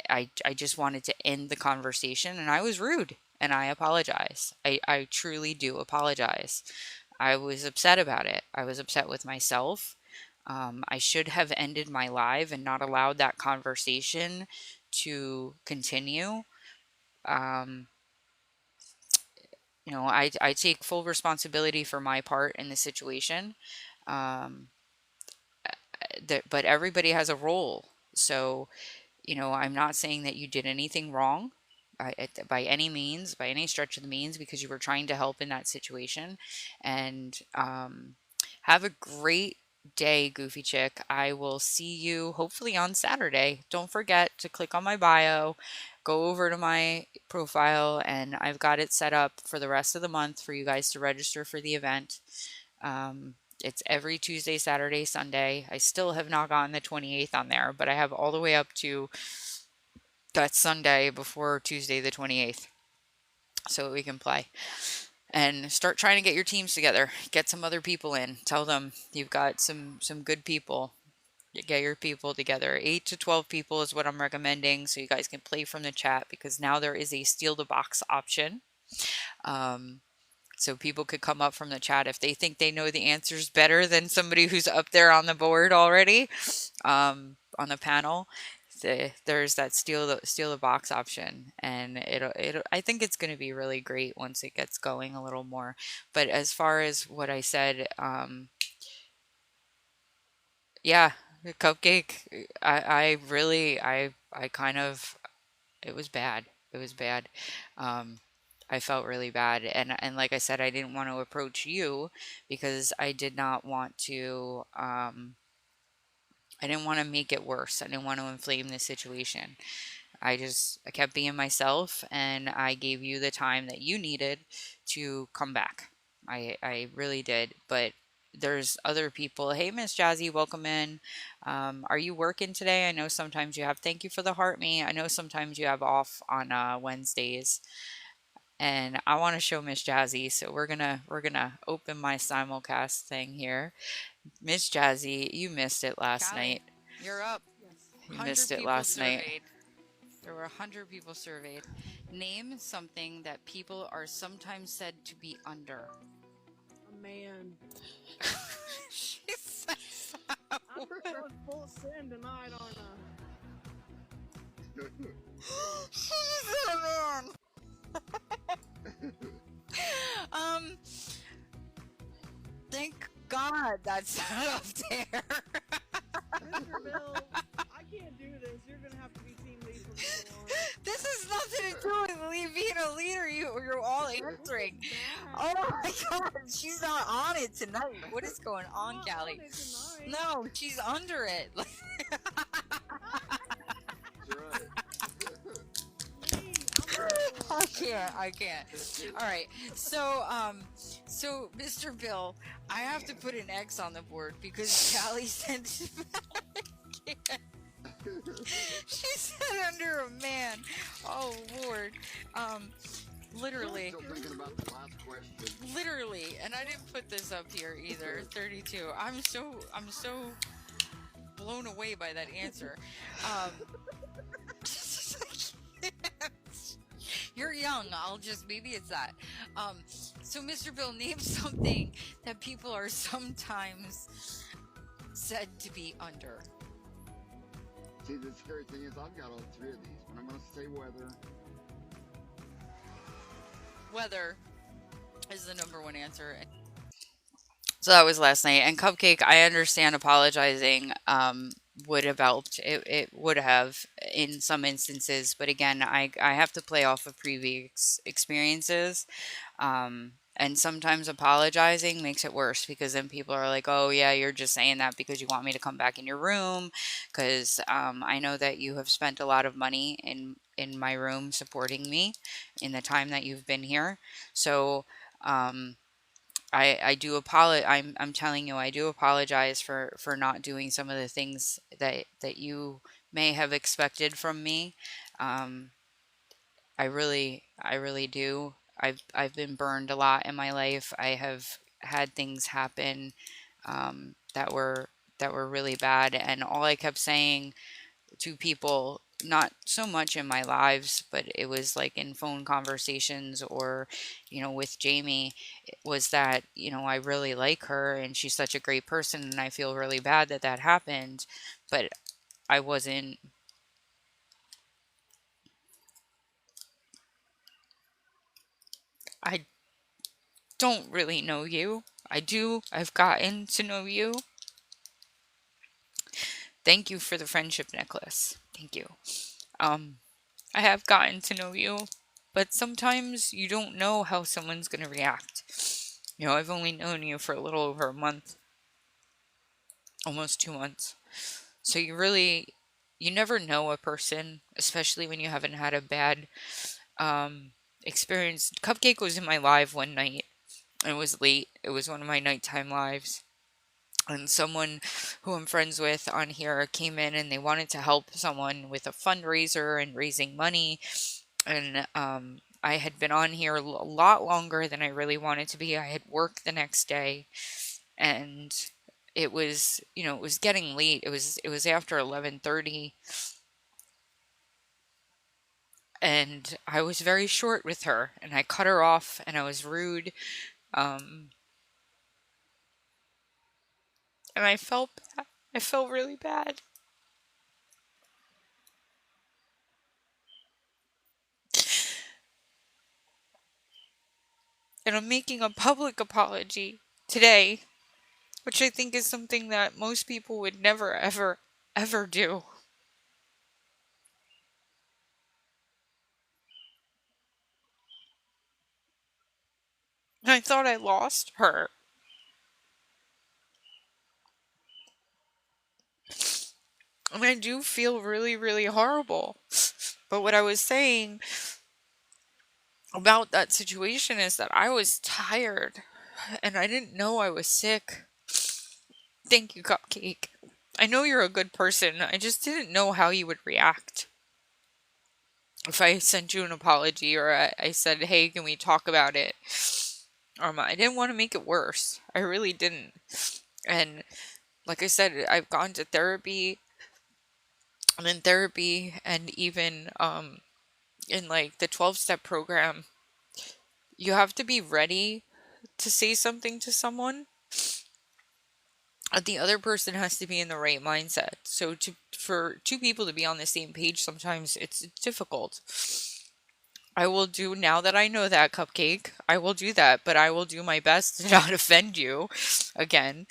I just wanted to end the conversation, and I was rude, and I apologize. I truly do apologize. I was upset about it. I was upset with myself. I should have ended my live and not allowed that conversation to continue. Um, I take full responsibility for my part in the situation. Um, but everybody has a role. So, I'm not saying that you did anything wrong by any means, by any stretch of the means, because you were trying to help in that situation. And have a great day, Goofy Chick. I will see you hopefully on Saturday. Don't forget to click on my bio, go over to my profile, and I've got it set up for the rest of the month for you guys to register for the event. It's every Tuesday, Saturday, Sunday. I still have not gotten the 28th on there, but I have all the way up to that Sunday before Tuesday the 28th so we can play. And start trying to get your teams together. Get some other people in. Tell them you've got some good people. Get your people together. 8 to 12 people is what I'm recommending so you guys can play from the chat because now there is a steal the box option. So people could come up from the chat if they think they know the answers better than somebody who's up there on the board already, on the panel. There's that steal the box option, and it'll I think it's going to be really great once it gets going a little more. But as far as what I said, yeah, the cupcake. I really I kind of it was bad. It was bad. Um, I felt really bad, and like I said, I didn't want to approach you because I did not want to. I didn't want to make it worse. I didn't want to inflame the situation. I kept being myself, and I gave you the time that you needed to come back. I really did. But there's other people. Hey, Miss Jazzy, welcome in. Are you working today? I know sometimes you have. Thank you for the heart me. I know sometimes you have off on Wednesdays, and I want to show Miss Jazzy. So we're gonna open my simulcast thing here. Miss Jazzy, you missed it last night. You're up. You missed it last night. There were 100 people surveyed. Name something that people are sometimes said to be under. A man. She said so. I'm going full send tonight on She said a man. Thank God that's not up there. Mr. Bill. I can't do this. You're gonna have to be team lead from now on. This has nothing to do with being a leader. You're all answering. Oh my God, she's not on it tonight. What is going on, Callie? No, she's under it. I can't. All right. So Mr. Bill, I have to put an X on the board because Callie said I can't. She said under a man. Oh Lord. Literally. Still thinking about the last question. Literally, and I didn't put this up here either. 32. I'm so blown away by that answer. Um, you're young. Maybe it's that. So Mr. Bill, name something that people are sometimes said to be under. See, the scary thing is I've got all three of these, but I'm going to say weather. Weather is the number one answer. So that was last night. And Cupcake, I understand apologizing would have helped. It would have in some instances. But again, I have to play off of previous experiences. And sometimes apologizing makes it worse because then people are like, oh, yeah, you're just saying that because you want me to come back in your room. Because I know that you have spent a lot of money in my room supporting me in the time that you've been here. So, I do apologize. I'm telling you, I do apologize for not doing some of the things that you may have expected from me. Um, I really do. I've been burned a lot in my life. I have had things happen that were really bad, and all I kept saying to people, not so much in my lives, but it was like in phone conversations or, with Jamie, was that, I really like her and she's such a great person and I feel really bad that that happened. But I wasn't, I don't really know you. I do. I've gotten to know you. Thank you for the friendship necklace. Thank you. Um, I have gotten to know you, but sometimes you don't know how someone's going to react. I've only known you for a little over a month, almost 2 months. So you never know a person, especially when you haven't had a bad experience. Cupcake was in my live one night. It was late. It was one of my nighttime lives. And someone who I'm friends with on here came in and they wanted to help someone with a fundraiser and raising money. And I had been on here a lot longer than I really wanted to be. I had work the next day, and it was getting late. It was after 11:30, and I was very short with her, and I cut her off, and I was rude, um, and I felt bad. I felt really bad. And I'm making a public apology today, which I think is something that most people would never, ever, ever do. And I thought I lost her. And I do feel really, really horrible. But what I was saying about that situation is that I was tired and I didn't know I was sick. Thank you, Cupcake. I know you're a good person. I just didn't know how you would react. If I sent you an apology or I said, hey, can we talk about it? I didn't want to make it worse. I really didn't. And like I said, I've gone to therapy. I'm in therapy, and even in like the 12-step program, you have to be ready to say something to someone. The other person has to be in the right mindset. So for two people to be on the same page, sometimes it's difficult. I will do, now that I know that, Cupcake, I will do that, but I will do my best to not offend you again.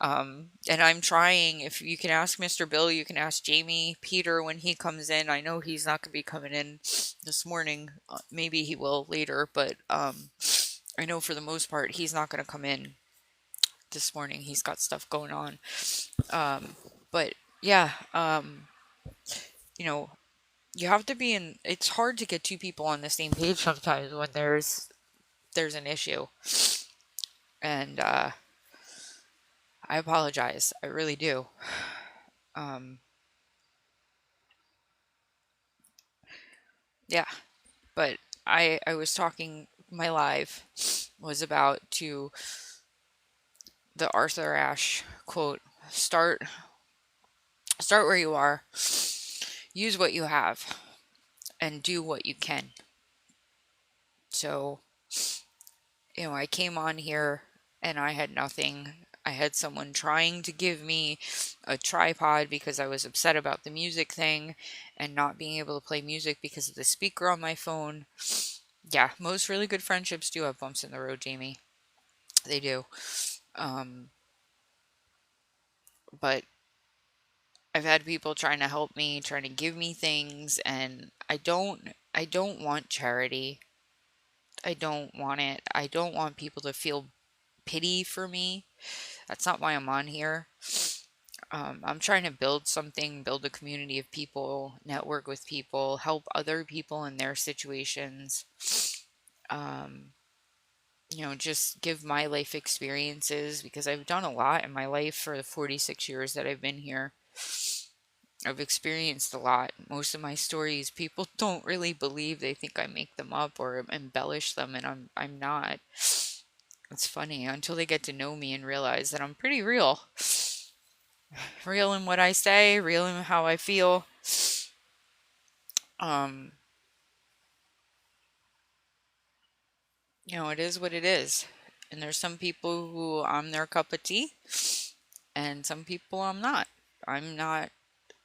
And I'm trying. If you can ask Mr. Bill, you can ask Jamie, Peter when he comes in. I know he's not going to be coming in this morning. Maybe he will later, but I know for the most part he's not going to come in this morning. He's got stuff going on. But yeah, you have to be in. It's hard to get two people on the same page sometimes when there's an issue, and I apologize. I really do. Yeah, but I was talking, my live was about to the Arthur Ashe quote, start start where you are, use what you have, and do what you can. So, I came on here and I had nothing. I had someone trying to give me a tripod because I was upset about the music thing and not being able to play music because of the speaker on my phone. Yeah, most really good friendships do have bumps in the road, Jamie. They do. Um, but I've had people trying to help me, trying to give me things, and I don't want charity. I don't want it. I don't want people to feel pity for me. That's not why I'm on here. I'm trying to build something, build a community of people, network with people, help other people in their situations. Um, just give my life experiences because I've done a lot in my life for the 46 years that I've been here. I've experienced a lot. Most of my stories, people don't really believe. They think I make them up or embellish them, and I'm not. It's funny until they get to know me and realize that I'm pretty real. Real in what I say, real in how I feel. Um, it is what it is. And there's some people who I'm their cup of tea, and some people I'm not. I'm not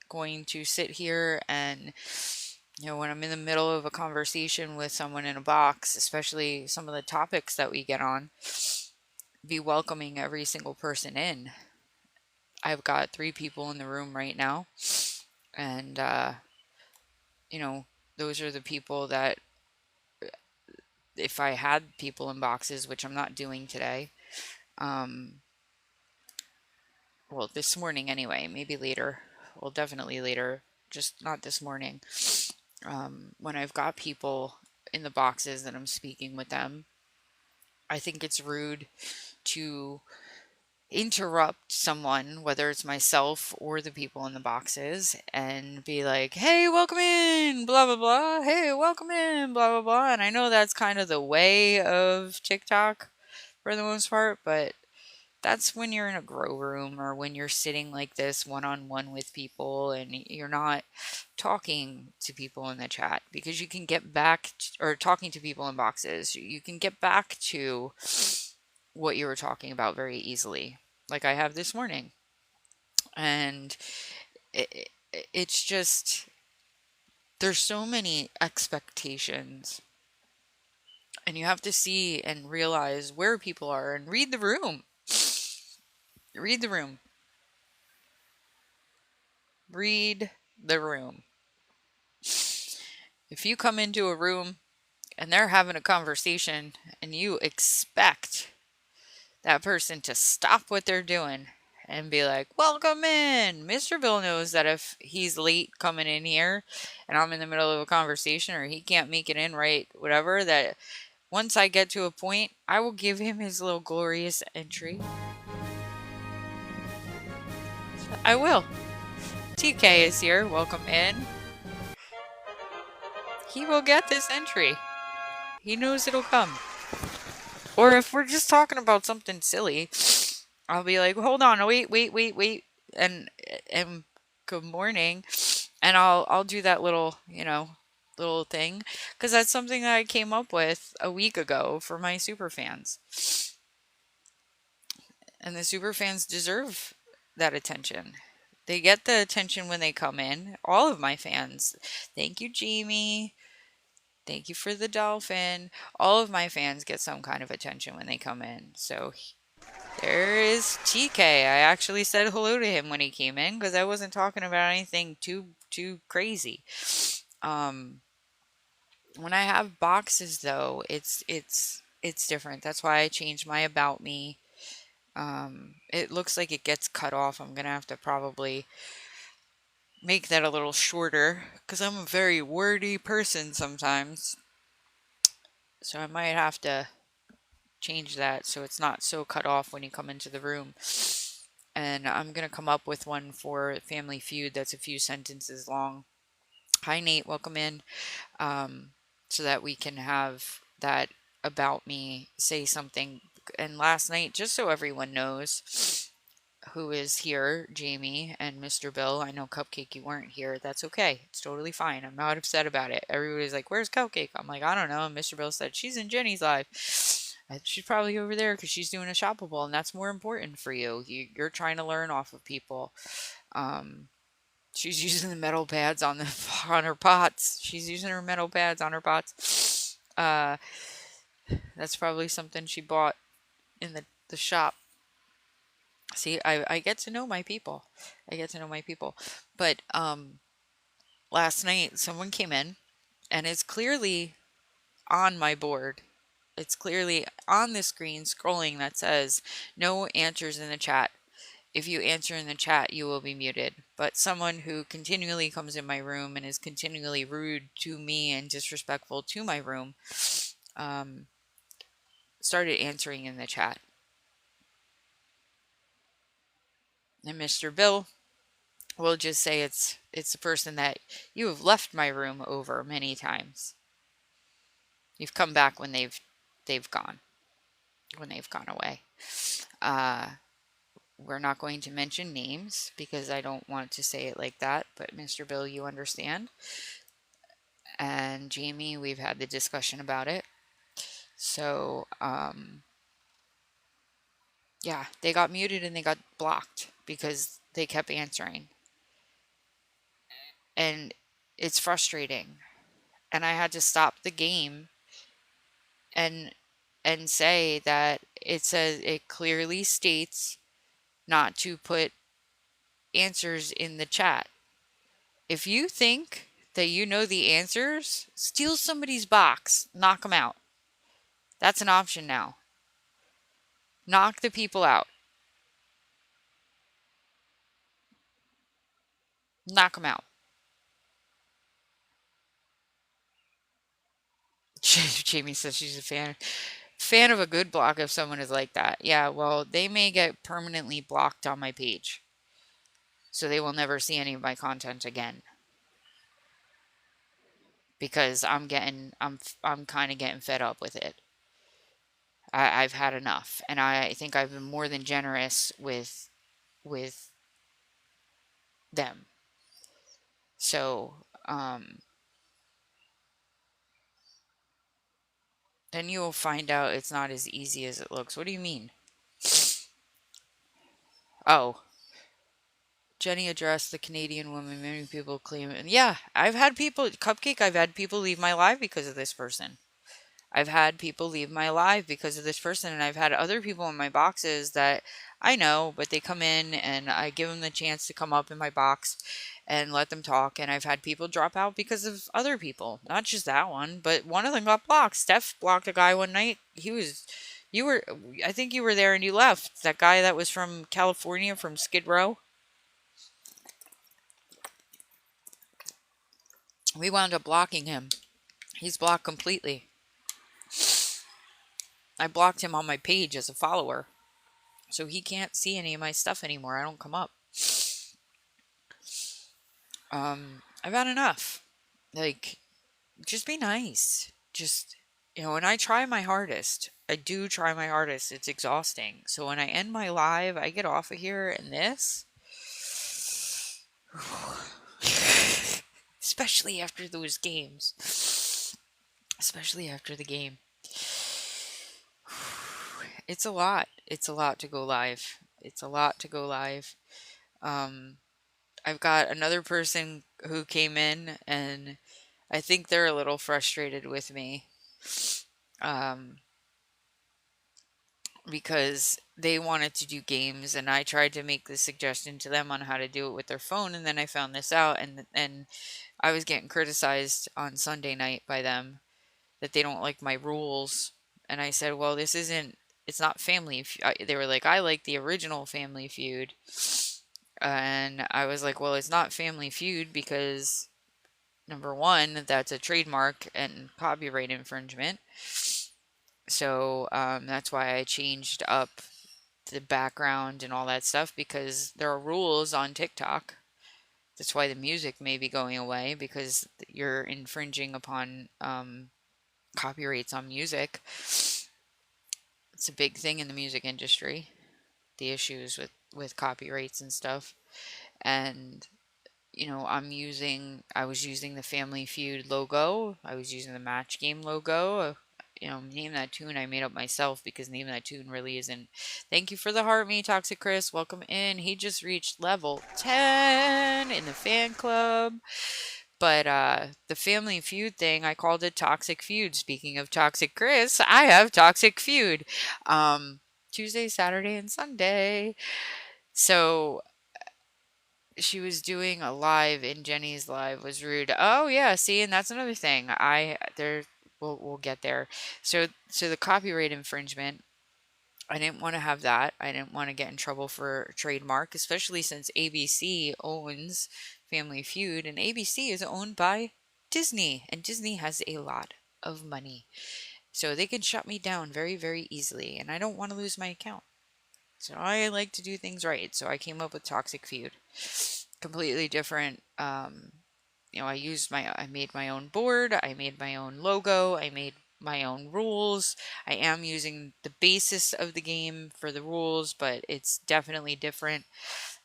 going to sit here and, when I'm in the middle of a conversation with someone in a box, especially some of the topics that we get on, be welcoming every single person in. I've got 3 people in the room right now, and, you know, those are the people that, if I had people in boxes, which I'm not doing today, um, well, this morning anyway, maybe later, well, definitely later, just not this morning. When I've got people in the boxes and I'm speaking with them, I think it's rude to interrupt someone, whether it's myself or the people in the boxes, and be like, hey, welcome in, blah, blah, blah. Hey, welcome in, blah, blah, blah. And I know that's kind of the way of TikTok for the most part, but that's when you're in a grow room or when you're sitting like this one on one with people and you're not talking to people in the chat, because you can get back or talking to people in boxes, you can get back to what you were talking about very easily, like I have this morning. And it's just, there's so many expectations, and you have to see and realize where people are and read the room. Read the room. Read the room. If you come into a room and they're having a conversation and you expect that person to stop what they're doing and be like, welcome in. Mr. Bill knows that if he's late coming in here and I'm in the middle of a conversation or he can't make it in right, whatever, that once I get to a point, I will give him his little glorious entry. I will. TK is here. Welcome in. He will get this entry. He knows it'll come. Or if we're just talking about something silly, I'll be like, hold on, wait, and good morning, and I'll do that little little thing, because that's something that I came up with a week ago for my super fans, and the super fans deserve that attention. They get the attention when they come in. All of my fans. Thank you, Jamie. Thank you for the dolphin. All of my fans get some kind of attention when they come in. So there is TK. I actually said hello to him when he came in because I wasn't talking about anything too crazy. When I have boxes though, it's different. That's why I changed my about me. It looks like it gets cut off. I'm gonna have to probably make that a little shorter because I'm a very wordy person sometimes. So I might have to change that so it's not so cut off when you come into the room. And I'm going to come up with one for Family Feud that's a few sentences long. Hi, Nate. Welcome in. so that we can have that about me say something. And last night, just so everyone knows who is here, Jamie and Mr. Bill. I know Cupcake, you weren't here. That's okay. It's totally fine. I'm not upset about it. Everybody's like, "Where's Cupcake?" I'm like, "I don't know." And Mr. Bill said, "She's in Jenny's live. She's probably over there because she's doing a shoppable, and that's more important for you. You're trying to learn off of people." Um, she's using the metal pads on the on her pots. She's using her metal pads on her pots. That's probably something she bought in the shop. See, I get to know my people. I get to know my people. But last night someone came in and it's clearly on my board. It's clearly on the screen scrolling that says no answers in the chat. If you answer in the chat, you will be muted. But someone who continually comes in my room and is continually rude to me and disrespectful to my room um, started answering in the chat. And Mr. Bill, we'll just say it's a person that you have left my room over many times. You've come back when they've gone, when they've gone away. We're not going to mention names because I don't want to say it like that, but Mr. Bill, you understand. And Jamie, we've had the discussion about it. So, yeah, they got muted and they got blocked because they kept answering. And it's frustrating. And I had to stop the game and say that it says it clearly states not to put answers in the chat. If you think that you know the answers, steal somebody's box, knock them out. That's an option now. Knock the people out. Knock them out. Jamie says she's a fan of a good block if someone is like that. Yeah, well, they may get permanently blocked on my page. So they will never see any of my content again. Because I'm kind of getting fed up with it. I've had enough, and I think I've been more than generous with them. So then you will find out it's not as easy as it looks. What do you mean? Oh, Jenny addressed the Canadian woman. Many people claim it. And yeah, I've had people, Cupcake, I've had people leave my live because of this person. I've had people leave my live because of this person, and I've had other people in my boxes that I know, but they come in and I give them the chance to come up in my box and let them talk. And I've had people drop out because of other people, not just that one, but one of them got blocked. Steph blocked a guy one night. I think you were there and you left. That guy that was from California, from Skid Row. We wound up blocking him. He's blocked completely. I blocked him on my page as a follower. So he can't see any of my stuff anymore. I don't come up. I've had enough. Like, just be nice. Just, and I try my hardest. I do try my hardest. It's exhausting. So when I end my live, I get off of here and this. Especially after those games. Especially after the game. It's a lot. It's a lot to go live. It's a lot to go live. I've got another person who came in and I think they're a little frustrated with me. Because they wanted to do games and I tried to make the suggestion to them on how to do it with their phone, and then I found this out and I was getting criticized on Sunday night by them that they don't like my rules. And I said, well, it's not Family Feud. They were like, I like the original Family Feud. And I was like, well, it's not Family Feud because, number one, that's a trademark and copyright infringement. So that's why I changed up the background and all that stuff, because there are rules on TikTok. That's why the music may be going away, because you're infringing upon copyrights on music. It's a big thing in the music industry, the issues with copyrights and stuff. And I was using the Family Feud logo. I was using the Match Game logo. Name that tune I made up myself because name that tune really isn't. Thank you for the heart, me, Toxic Chris. Welcome in. He just reached level 10 in the fan club. But the Family Feud thing, I called it Toxic Feud. Speaking of Toxic Chris, I have Toxic Feud. Tuesday, Saturday, and Sunday. So she was doing a live in Jenny's live was rude. Oh yeah, see, and that's another thing. We'll get there. So the copyright infringement, I didn't want to have that. I didn't want to get in trouble for trademark, especially since ABC owns Family Feud and ABC is owned by Disney and Disney has a lot of money. So they can shut me down very, very easily and I don't want to lose my account. So I like to do things right. So I came up with Toxic Feud. Completely different. I made my own board. I made my own logo. I made my own rules. I am using the basis of the game for the rules, but it's definitely different.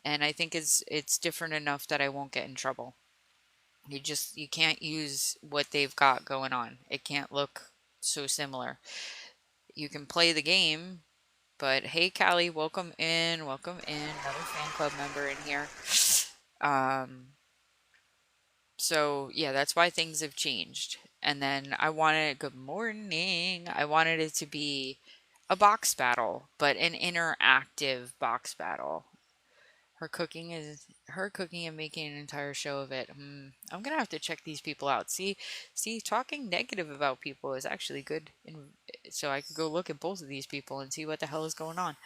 And I think it's different enough that I won't get in trouble. You can't use what they've got going on. It can't look so similar. You can play the game, but hey, Callie, welcome in. Welcome in. Another fan club member in here. So yeah, that's why things have changed. And then good morning. I wanted it to be a box battle, but an interactive box battle. Her cooking and making an entire show of it. I'm gonna have to check these people out. See, talking negative about people is actually good, so I could go look at both of these people and see what the hell is going on.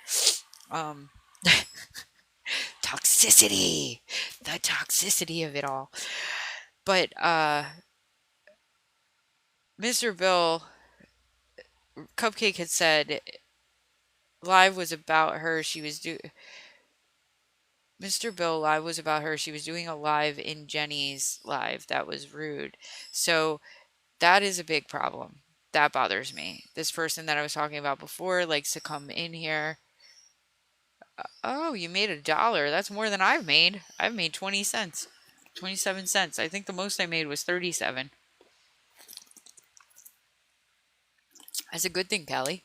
Um, toxicity, the toxicity of it all. But Mr. Bill Cupcake had said live was about her. Mr. Bill live was about her. She was doing a live in Jenny's live. That was rude. So that is a big problem. That bothers me. This person that I was talking about before likes to come in here. Oh, you made $1. That's more than I've made. I've made 20 cents. 27 cents. I think the most I made was 37. That's a good thing, Callie.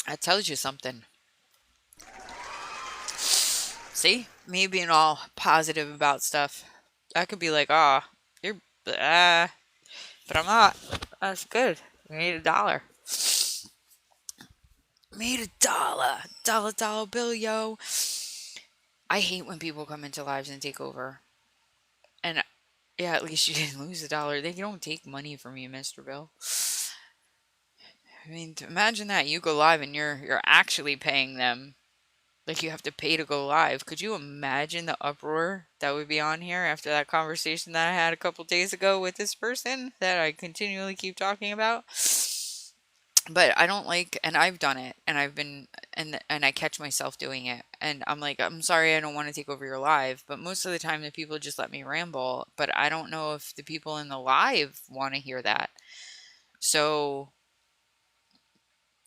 That tells you something. See? Me being all positive about stuff. I could be like, you're but I'm not. That's good. We made $1. Made $1. Dollar bill, yo. I hate when people come into lives and take over. And yeah, at least you didn't lose $1. They don't take money from you, Mr. Bill. I mean, imagine that you go live and you're actually paying them. Like you have to pay to go live. Could you imagine the uproar that would be on here after that conversation that I had a couple days ago with this person that I continually keep talking about? But I don't like, and I've done it, and I've been, and I catch myself doing it, and I'm like, I'm sorry, I don't want to take over your live, but most of the time the people just let me ramble, but I don't know if the people in the live want to hear that. So,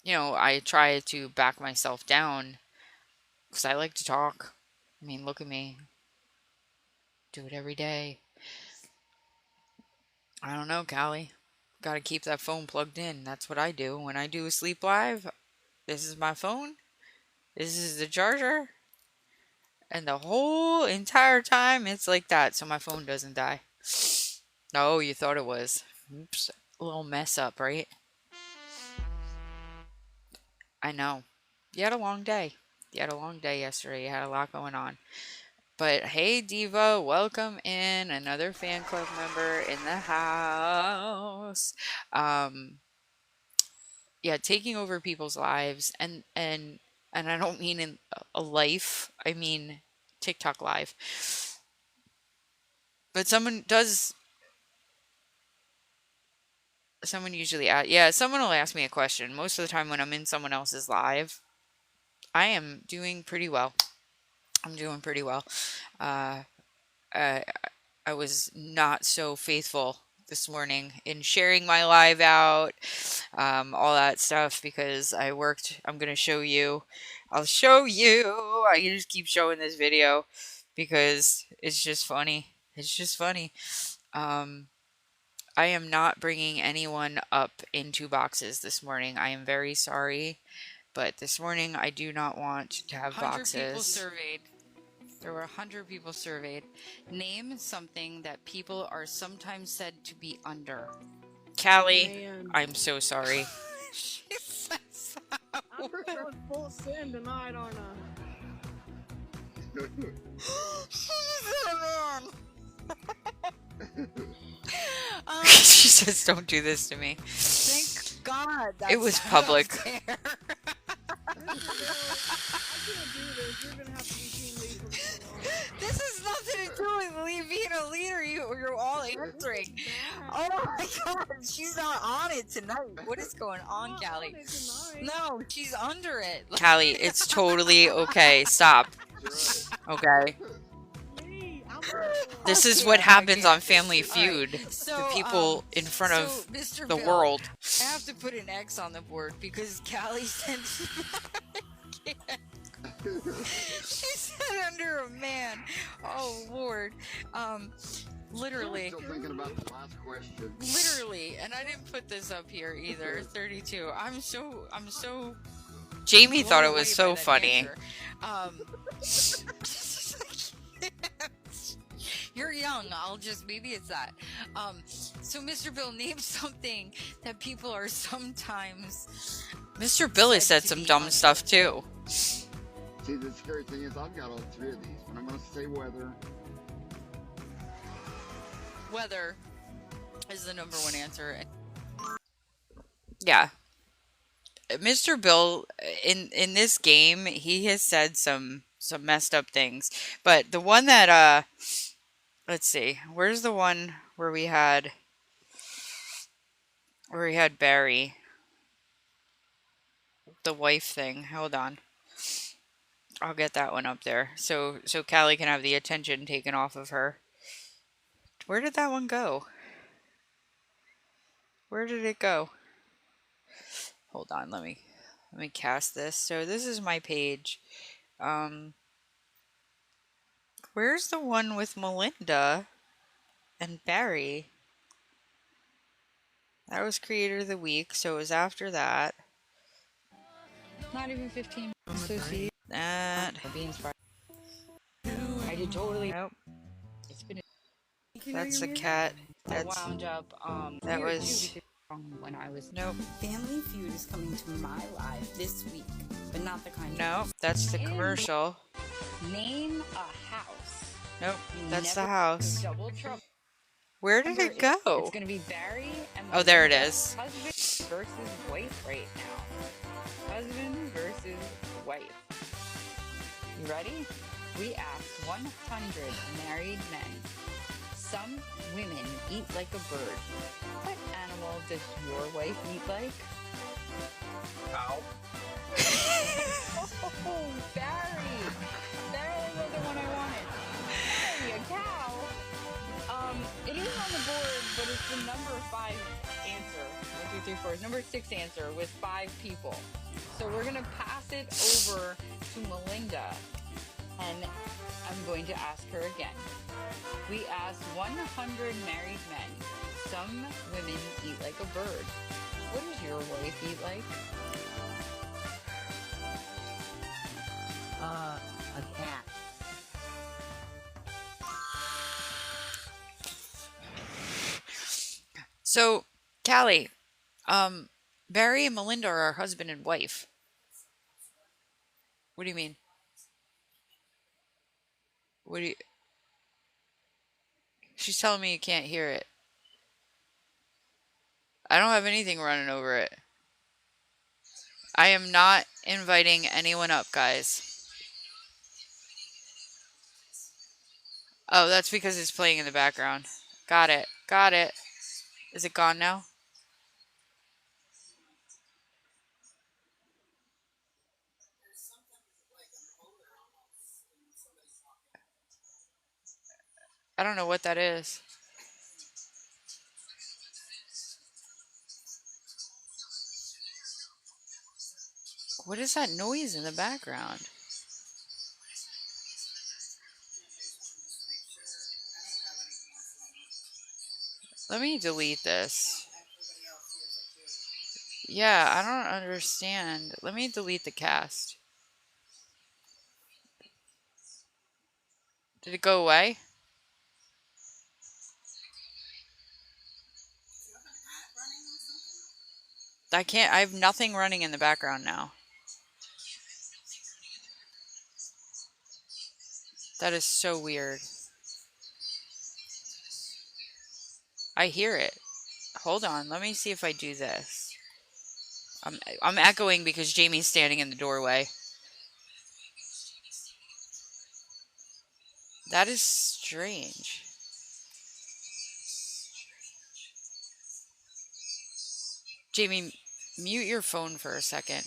I try to back myself down because I like to talk. I mean, look at me. Do it every day. I don't know, Callie. Got to keep that phone plugged in. That's what I do. When I do a sleep live, this is my phone. This is the charger. And the whole entire time, it's like that. So my phone doesn't die. Oh, you thought it was. Oops. A little mess up, right? I know. You had a long day. You had a long day yesterday. You had a lot going on. But hey, Diva, welcome in. Another fan club member in the house. Yeah, taking over people's lives, and I don't mean in a life. I mean TikTok live. But someone usually someone will ask me a question. Most of the time when I'm in someone else's live, I am doing pretty well. I'm doing pretty well. I was not so faithful this morning in sharing my live out, all that stuff because I worked. I'm going to show you. I'll show you. I can just keep showing this video because it's just funny. It's just funny. Um, I am not bringing anyone up in two boxes this morning. I am very sorry, but this morning I do not want to have 100 people boxes. Surveyed. There were 100 people surveyed. Name something that people are sometimes said to be under. Callie, Man. I'm so sorry. She says I'm feeling full sin tonight, aren't I? She's a man. She says, "Don't do this to me." Thank God. That's It was public. I can't do this. You're gonna have to be team lead from now on. This has nothing to do with being a leader. You're all answering. Oh my God, she's not on it tonight. What is going on, Callie? No, she's under it. Callie, it's totally okay. Stop. Okay. This is what happens on Family Feud. The people in front of the world. I have to put an X on the board because Callie said she said under a man. Oh Lord. Literally. Still thinking about the last question. Literally, and I didn't put this up here either. 32. I'm so. Jamie thought it was so funny. You're young. Maybe it's that. So Mr. Bill, name something that people are sometimes. Mr. Bill has said some dumb stuff too. See, the scary thing is I've got all three of these. When I'm going to say weather. Weather is the number one answer. Yeah. Mr. Bill, in this game, he has said some messed up things. But the one that, let's see, where's the one where we had Barry? The wife thing. Hold on. I'll get that one up there. So Callie can have the attention taken off of her. Where did that one go? Where did it go? Hold on, let me cast this. So this is my page. Where's the one with Melinda and Barry? That was Creator of the Week, so it was after that. Not even 15 minutes to see that. Be inspired. I did totally. Nope. It's been. That's a cat. That's wound up. That was. When I was. Nope. Family Feud is coming to my live this week, but not the kind. Nope. That's the commercial. Name a house. Nope. That's the house. Double trouble. Where did it go? It's gonna be Barry and. Oh, there it is. Husband versus wife right now. Husband versus wife. You ready? We asked 100 married men. Some women eat like a bird. What animal does your wife eat like? Cow. Oh, Barry! Barry was the one I wanted. Barry, a cow. It is on the board, but it's the number 5 answer. 1, 2, 3, 4. It's number 6 answer with 5 people. So we're gonna pass it over to Melinda, and I'm going to ask her again. We asked 100 married men. Some women eat like a bird. What does your wife eat like? A cat. So, Callie, Barry and Melinda are husband and wife. What do you mean? What do you... She's telling me you can't hear it. I don't have anything running over it. I am not inviting anyone up, guys. Oh, that's because it's playing in the background. Got it. Got it. Is it gone now? I don't know what that is. What is that noise in the background? Let me delete this. Yeah, I don't understand. Let me delete the cast. Did it go away? I can't. I have nothing running in the background now. That is so weird. I hear it. Hold on. Let me see if I do this. I'm echoing because Jamie's standing in the doorway. That is strange. Jamie, mute your phone for a second.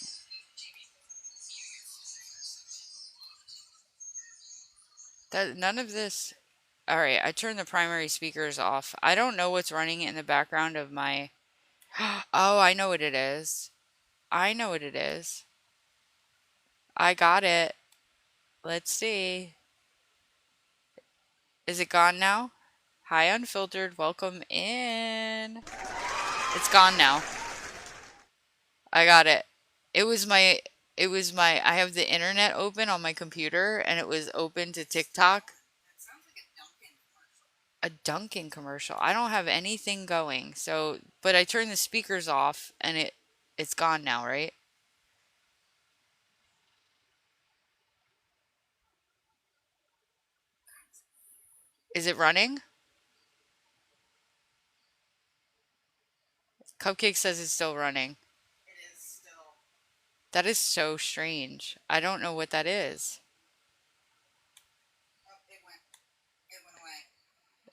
That none of this. All right, I turned the primary speakers off. I don't know what's running in the background of my. Oh, I know what it is. I know what it is. I got it. Let's see. Is it gone now? Hi, Unfiltered. Welcome in. It's gone now. I got it. It was my. I have the internet open on my computer, and it was open to TikTok. A Dunkin' commercial. I don't have anything going. So, but I turned the speakers off, and it's gone now, right? Is it running? Cupcake says it's still running. That is so strange. I don't know what that is.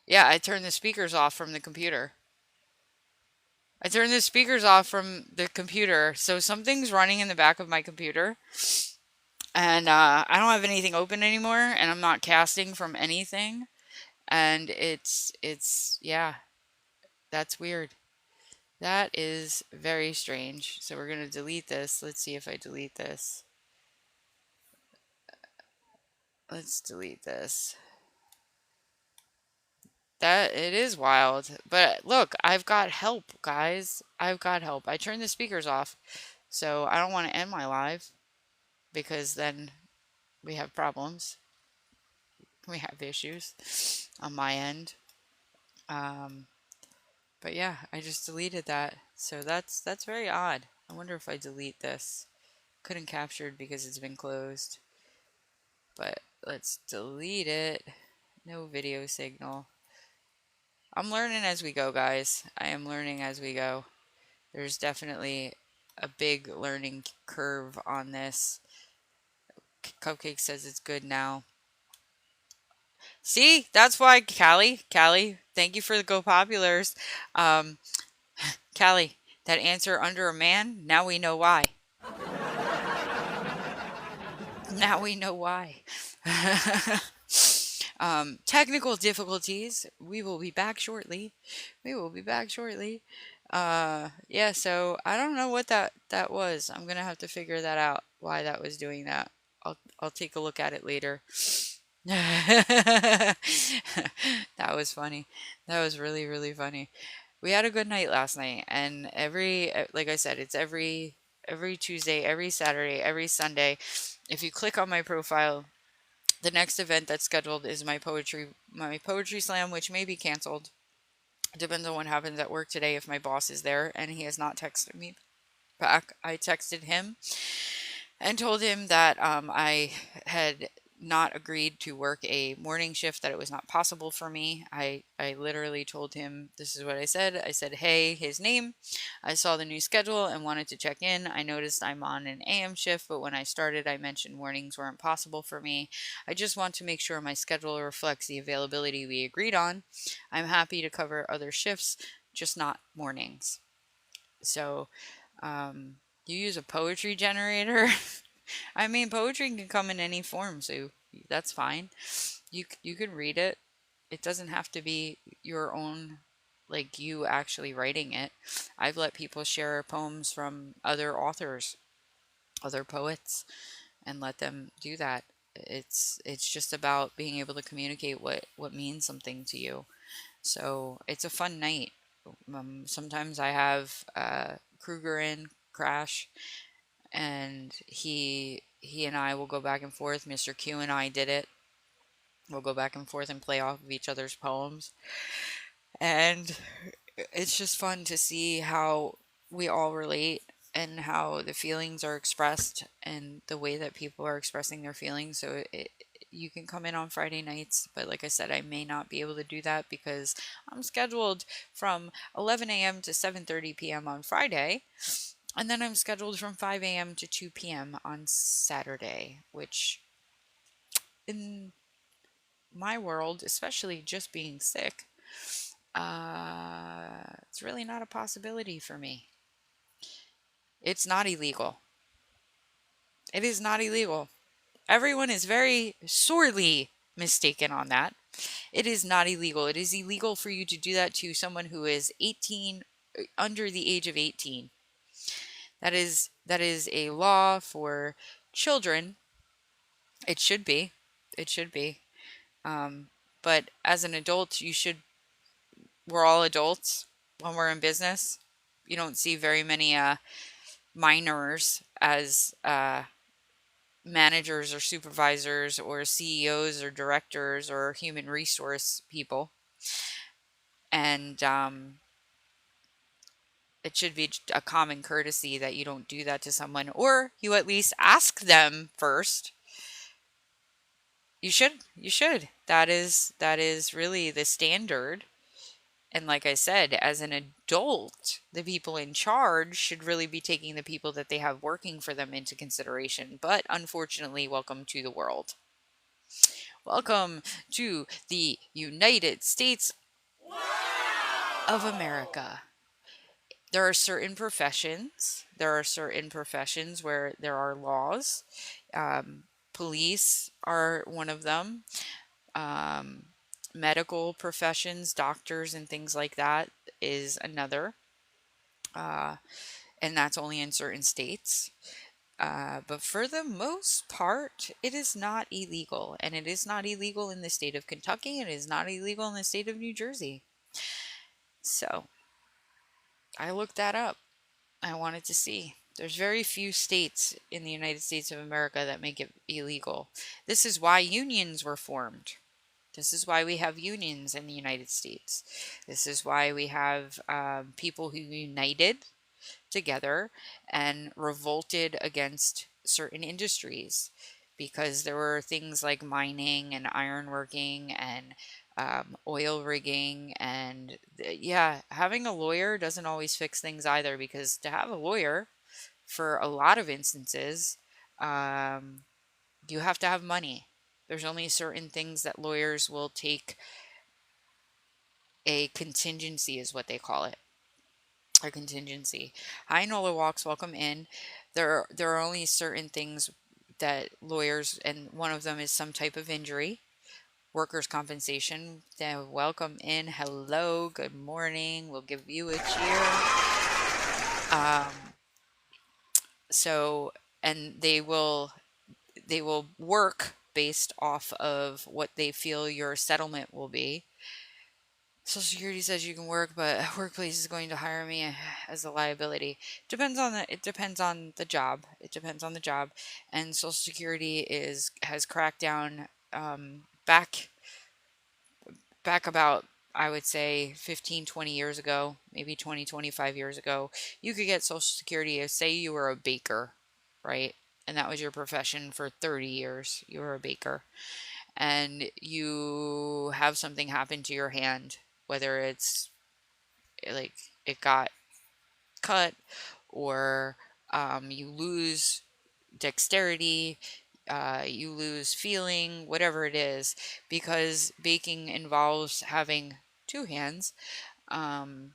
Yeah, I turned the speakers off from the computer. I turned the speakers off from the computer, so something's running in the back of my computer, and I don't have anything open anymore, and I'm not casting from anything, and yeah, that's weird. That is very strange. So we're gonna delete this. Let's see if I delete this. Let's delete this. That it is wild. But look, I've got help, guys. I've got help. I turned the speakers off. So I don't want to end my live because then we have problems. We have issues on my end. Um, but yeah, I just deleted that. So that's very odd. I wonder if I delete this. Couldn't capture it because it's been closed. But let's delete it. No video signal. I'm learning as we go, guys. I am learning as we go. There's definitely a big learning curve on this. Cupcake says it's good now. See, that's why Callie, thank you for the Go Populars. Callie, that answer under a man, now we know why. Now we know why. Technical difficulties. We will be back shortly. Yeah, so I don't know what that was. I'm gonna have to figure that out, why that was doing that. I'll take a look at it later. That was funny. That was really, really funny. We had a good night last night, and like I said, it's every Tuesday, every Saturday, every Sunday. If you click on my profile, the next event that's scheduled is my poetry slam, which may be canceled. It depends on what happens at work today if my boss is there, and he has not texted me back. I texted him and told him that I had not agreed to work a morning shift, that it was not possible for me. I literally told him, this is what I said. I said, hey, his name. I saw the new schedule and wanted to check in. I noticed I'm on an AM shift, but when I started, I mentioned mornings weren't possible for me. I just want to make sure my schedule reflects the availability we agreed on. I'm happy to cover other shifts, just not mornings. So, you use a poetry generator? I mean, poetry can come in any form, so that's fine. You can read it. It doesn't have to be your own, like you actually writing it. I've let people share poems from other authors other poets and let them do that. It's just about being able to communicate what means something to you. So it's a fun night. Sometimes I have Kruger in Crash, and he and I will go back and forth. Mr. Q and I did it. We'll go back and forth and play off of each other's poems, and it's just fun to see how we all relate and how the feelings are expressed and the way that people are expressing their feelings. So you can come in on Friday nights, but like I said, I may not be able to do that because I'm scheduled from 11 a.m. to 7:30 p.m. on Friday, and then I'm scheduled from 5 a.m. to 2 p.m. on Saturday, which in my world, especially just being sick, it's really not a possibility for me. It's not illegal. It is not illegal. Everyone is very sorely mistaken on that. It is not illegal. It is illegal for you to do that to someone who is 18, under the age of 18. That is a law for children. It should be. It should be. Um, but as an adult, we're all adults when we're in business. You don't see very many minors as managers or supervisors or CEOs or directors or human resource people. And it should be a common courtesy that you don't do that to someone, or you at least ask them first. You should. You should. That is really the standard. And like I said, as an adult, the people in charge should really be taking the people that they have working for them into consideration. But unfortunately, welcome to the world. Welcome to the United States of America. There are certain professions. There are certain professions where there are laws. Um, Police are one of them. Um, Medical professions, doctors, and things like that is another. Uh, and that's only in certain states. But for the most part, it is not illegal. And it is not illegal in the state of Kentucky. And it is not illegal in the state of New Jersey. So I looked that up. I wanted to see. There's very few states in the United States of America that make it illegal. This is why unions were formed. This is why we have unions in the United States. This is why we have people who united together and revolted against certain industries, because there were things like mining and ironworking and oil rigging. And yeah, having a lawyer doesn't always fix things either, because to have a lawyer, for a lot of instances, um, you have to have money. There's only certain things that lawyers will take. A contingency is what they call it. A contingency. Hi, Nola Walks. Welcome in. There are only certain things that lawyers, and one of them is some type of injury, workers' compensation. Then welcome in. Hello. Good morning. We'll give you a cheer. Um, so, and they will work based off of what they feel your settlement will be. Social Security says you can work, but a workplace is going to hire me as a liability. It depends on the job. It depends on the job, and Social Security has cracked down back about, I would say, 15, 20 years ago, maybe 20, 25 years ago. You could get Social Security if, say, you were a baker, right? And that was your profession for 30 years. You were a baker, and you have something happen to your hand, whether it's like it got cut, or you lose dexterity, you lose feeling, whatever it is, because baking involves having two hands. um,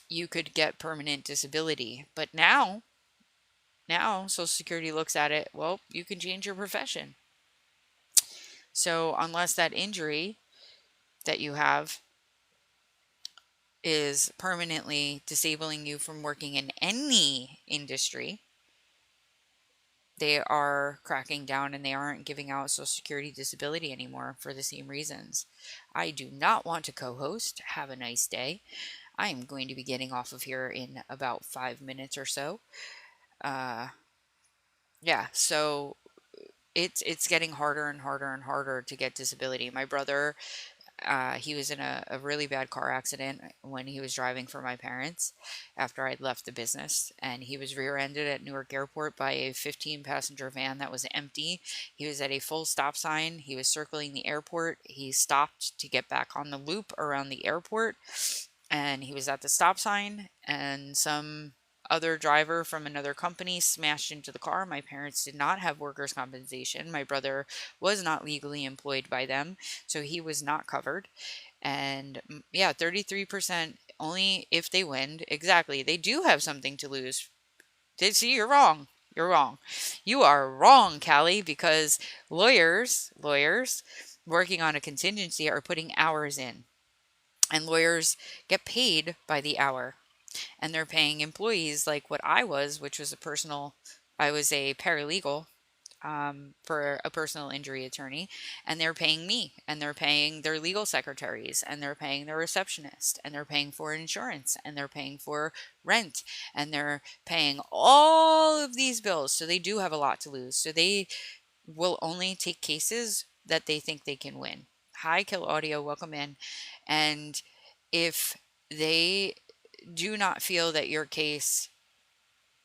you could get permanent disability. But now Social Security looks at it, well, you can change your profession. So unless that injury that you have is permanently disabling you from working in any industry, They are cracking down and they aren't giving out Social Security disability anymore for the same reasons. I do not want to co host. Have a nice day. I am going to be getting off of here in about 5 minutes or so. Uh, yeah, so it's getting harder and harder and harder to get disability. My brother, he was in a really bad car accident when he was driving for my parents after I'd left the business, and he was rear-ended at Newark Airport by a 15-passenger van that was empty. He was at a full stop sign. He was circling the airport. He stopped to get back on the loop around the airport, and he was at the stop sign, and some other driver from another company smashed into the car. My parents did not have workers' compensation. My brother was not legally employed by them, so he was not covered. And yeah, 33% only if they win. Exactly. They do have something to lose. See, you're wrong. You're wrong. You are wrong, Callie, because lawyers working on a contingency are putting hours in. And lawyers get paid by the hour, and they're paying employees like what I was, which was I was a paralegal for a personal injury attorney, and they're paying me, and they're paying their legal secretaries, and they're paying their receptionist, and they're paying for insurance, and they're paying for rent, and they're paying all of these bills. So they do have a lot to lose. So they will only take cases that they think they can win. Hi, Kill Audio, welcome in. And if they do not feel that your case,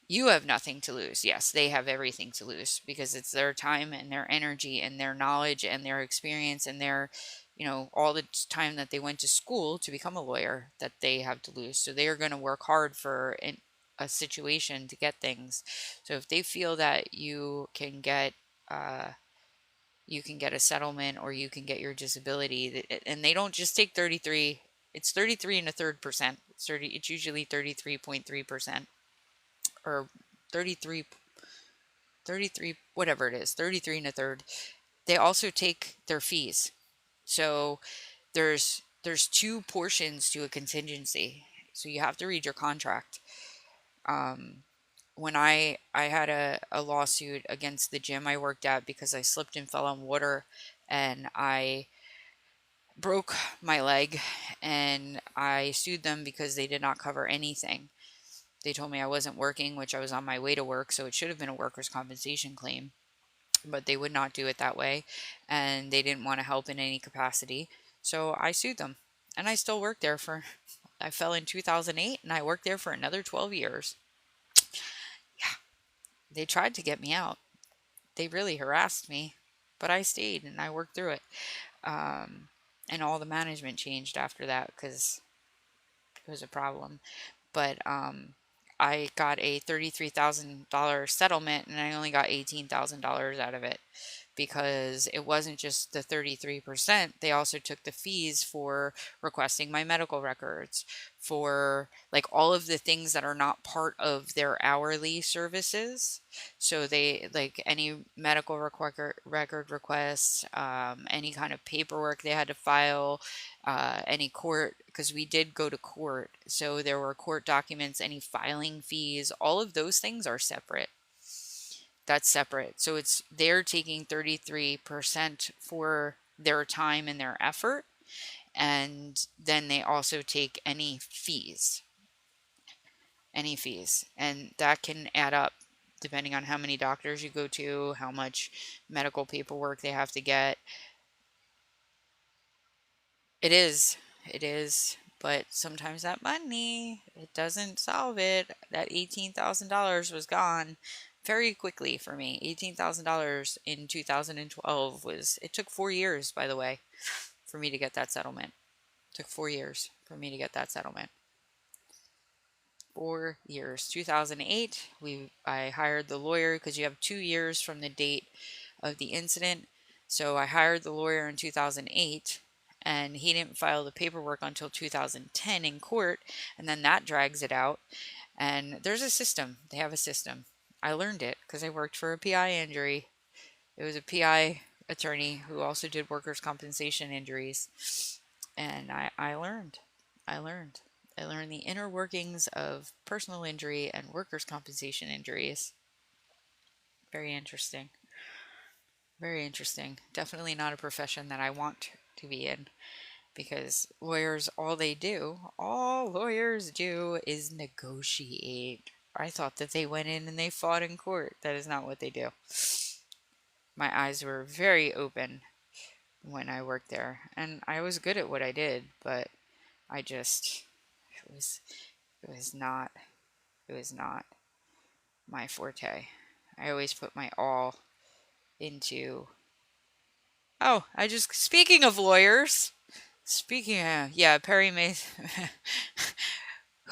you have nothing to lose. Yes, they have everything to lose because it's their time and their energy and their knowledge and their experience and their, all the time that they went to school to become a lawyer that they have to lose. So they are going to work hard for a situation to get things. So if they feel that uh, you can get a settlement or you can get your disability, and they don't just take 33. It's 33 and a third percent. It's usually 33.3% or 33, 33, whatever it is, 33 and a third. They also take their fees. So there's two portions to a contingency. So you have to read your contract. Um, when I had a lawsuit against the gym I worked at because I slipped and fell on water and I broke my leg, and I sued them because they did not cover anything. They told me I wasn't working, which I was on my way to work, so it should have been a workers' compensation claim, but they would not do it that way, and they didn't want to help in any capacity. So I sued them, and I still worked there I fell in 2008, and I worked there for another 12 years. Yeah, they tried to get me out. They really harassed me, but I stayed and I worked through it. Um, and all the management changed after that because it was a problem. But I got a $33,000 settlement, and I only got $18,000 out of it because it wasn't just the 33%. They also took the fees for requesting my medical records, for like all of the things that are not part of their hourly services. So they like any medical record requests, any kind of paperwork they had to file, any court, because we did go to court. So there were court documents, any filing fees, all of those things are separate. That's separate. So they're taking 33% for their time and their effort. And then they also take any fees. And that can add up depending on how many doctors you go to, how much medical paperwork they have to get. It is. It is. But sometimes that money, it doesn't solve it. That $18,000 was gone very quickly for me. $18,000 in 2012 it took 4 years, by the way, for me to get that settlement. It took 4 years for me to get that settlement. 4 years. 2008, I hired the lawyer because you have 2 years from the date of the incident. So I hired the lawyer in 2008, and he didn't file the paperwork until 2010 in court, and then that drags it out. And there's a system. They have a system. I learned it because I worked for a PI injury. It was a PI attorney who also did workers' compensation injuries. And I learned. I learned. I learned the inner workings of personal injury and workers' compensation injuries. Very interesting. Very interesting. Definitely not a profession that I want to be in because lawyers, all lawyers do is negotiate. I thought that they went in and they fought in court. That is not what they do. My eyes were very open when I worked there, and I was good at what I did, but I just it was it was not it was not my forte. I always put my all into. Oh, I just speaking of lawyers. Speaking of, yeah, Perry Mason.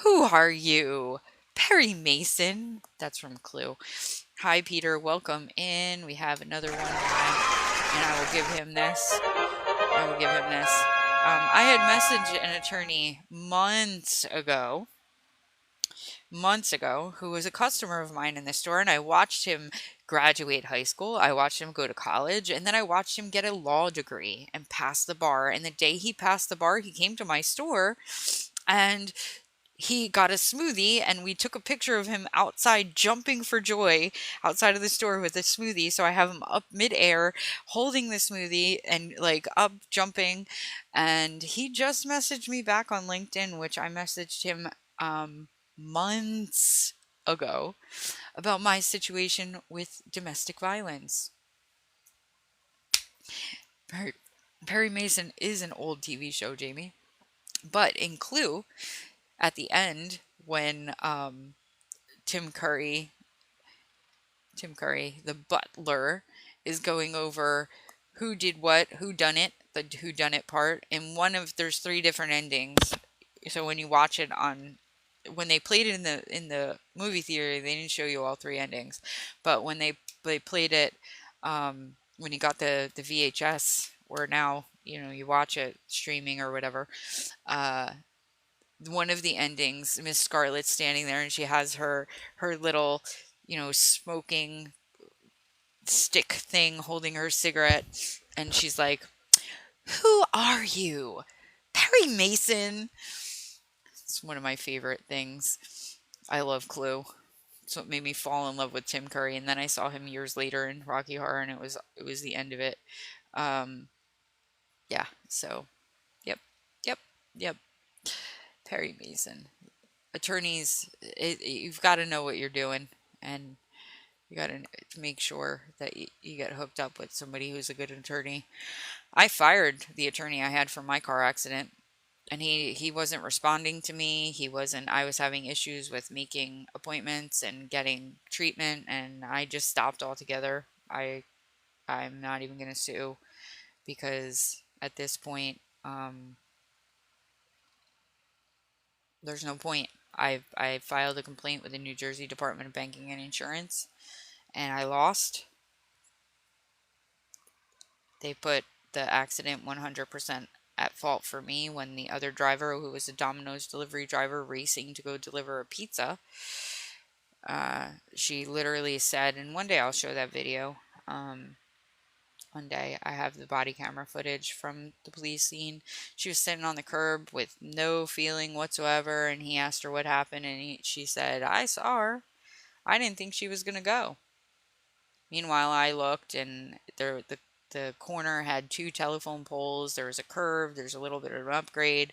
Who are you? Perry Mason. That's from Clue. Hi, Peter. Welcome in. We have another one, and I will give him this. I will give him this. I had messaged an attorney months ago, who was a customer of mine in the store, and I watched him graduate high school. I watched him go to college, and then I watched him get a law degree and pass the bar. And the day he passed the bar, he came to my store and he got a smoothie, and we took a picture of him outside jumping for joy outside of the store with a smoothie. So I have him up midair holding the smoothie and like up jumping. And he just messaged me back on LinkedIn, which I messaged him months ago about my situation with domestic violence. Perry Mason is an old TV show, Jamie. But in Clue, at the end, when Tim Curry, the butler, is going over who did what, who done it, the who done it part, and there's 3 different endings. So when you watch it when they played it in the movie theater, they didn't show you all 3 endings, but when they played it, when you got the VHS, or now you watch it streaming or whatever, one of the endings, Miss Scarlett's standing there and she has her little, smoking stick thing holding her cigarette, and she's like, "Who are you? Perry Mason." It's one of my favorite things. I love Clue. It's what made me fall in love with Tim Curry, and then I saw him years later in Rocky Horror, and it was the end of it. Yeah. So, yep, yep, yep. Perry Mason. Attorneys, you've got to know what you're doing, and you got to make sure that you get hooked up with somebody who's a good attorney. I fired the attorney I had from my car accident, and he wasn't responding to me. I was having issues with making appointments and getting treatment, and I just stopped altogether. I'm not even going to sue, because at this point, there's no point. I filed a complaint with the New Jersey Department of Banking and Insurance, and I lost. They put the accident 100% at fault for me, when the other driver, who was a Domino's delivery driver racing to go deliver a pizza, she literally said, and one day I'll show that video. One day I have the body camera footage from the police scene. She was sitting on the curb with no feeling whatsoever, and he asked her what happened, and she said, "I saw her. I didn't think she was going to go." Meanwhile, I looked, and the corner had 2 telephone poles. There was a curve. There's a little bit of an upgrade,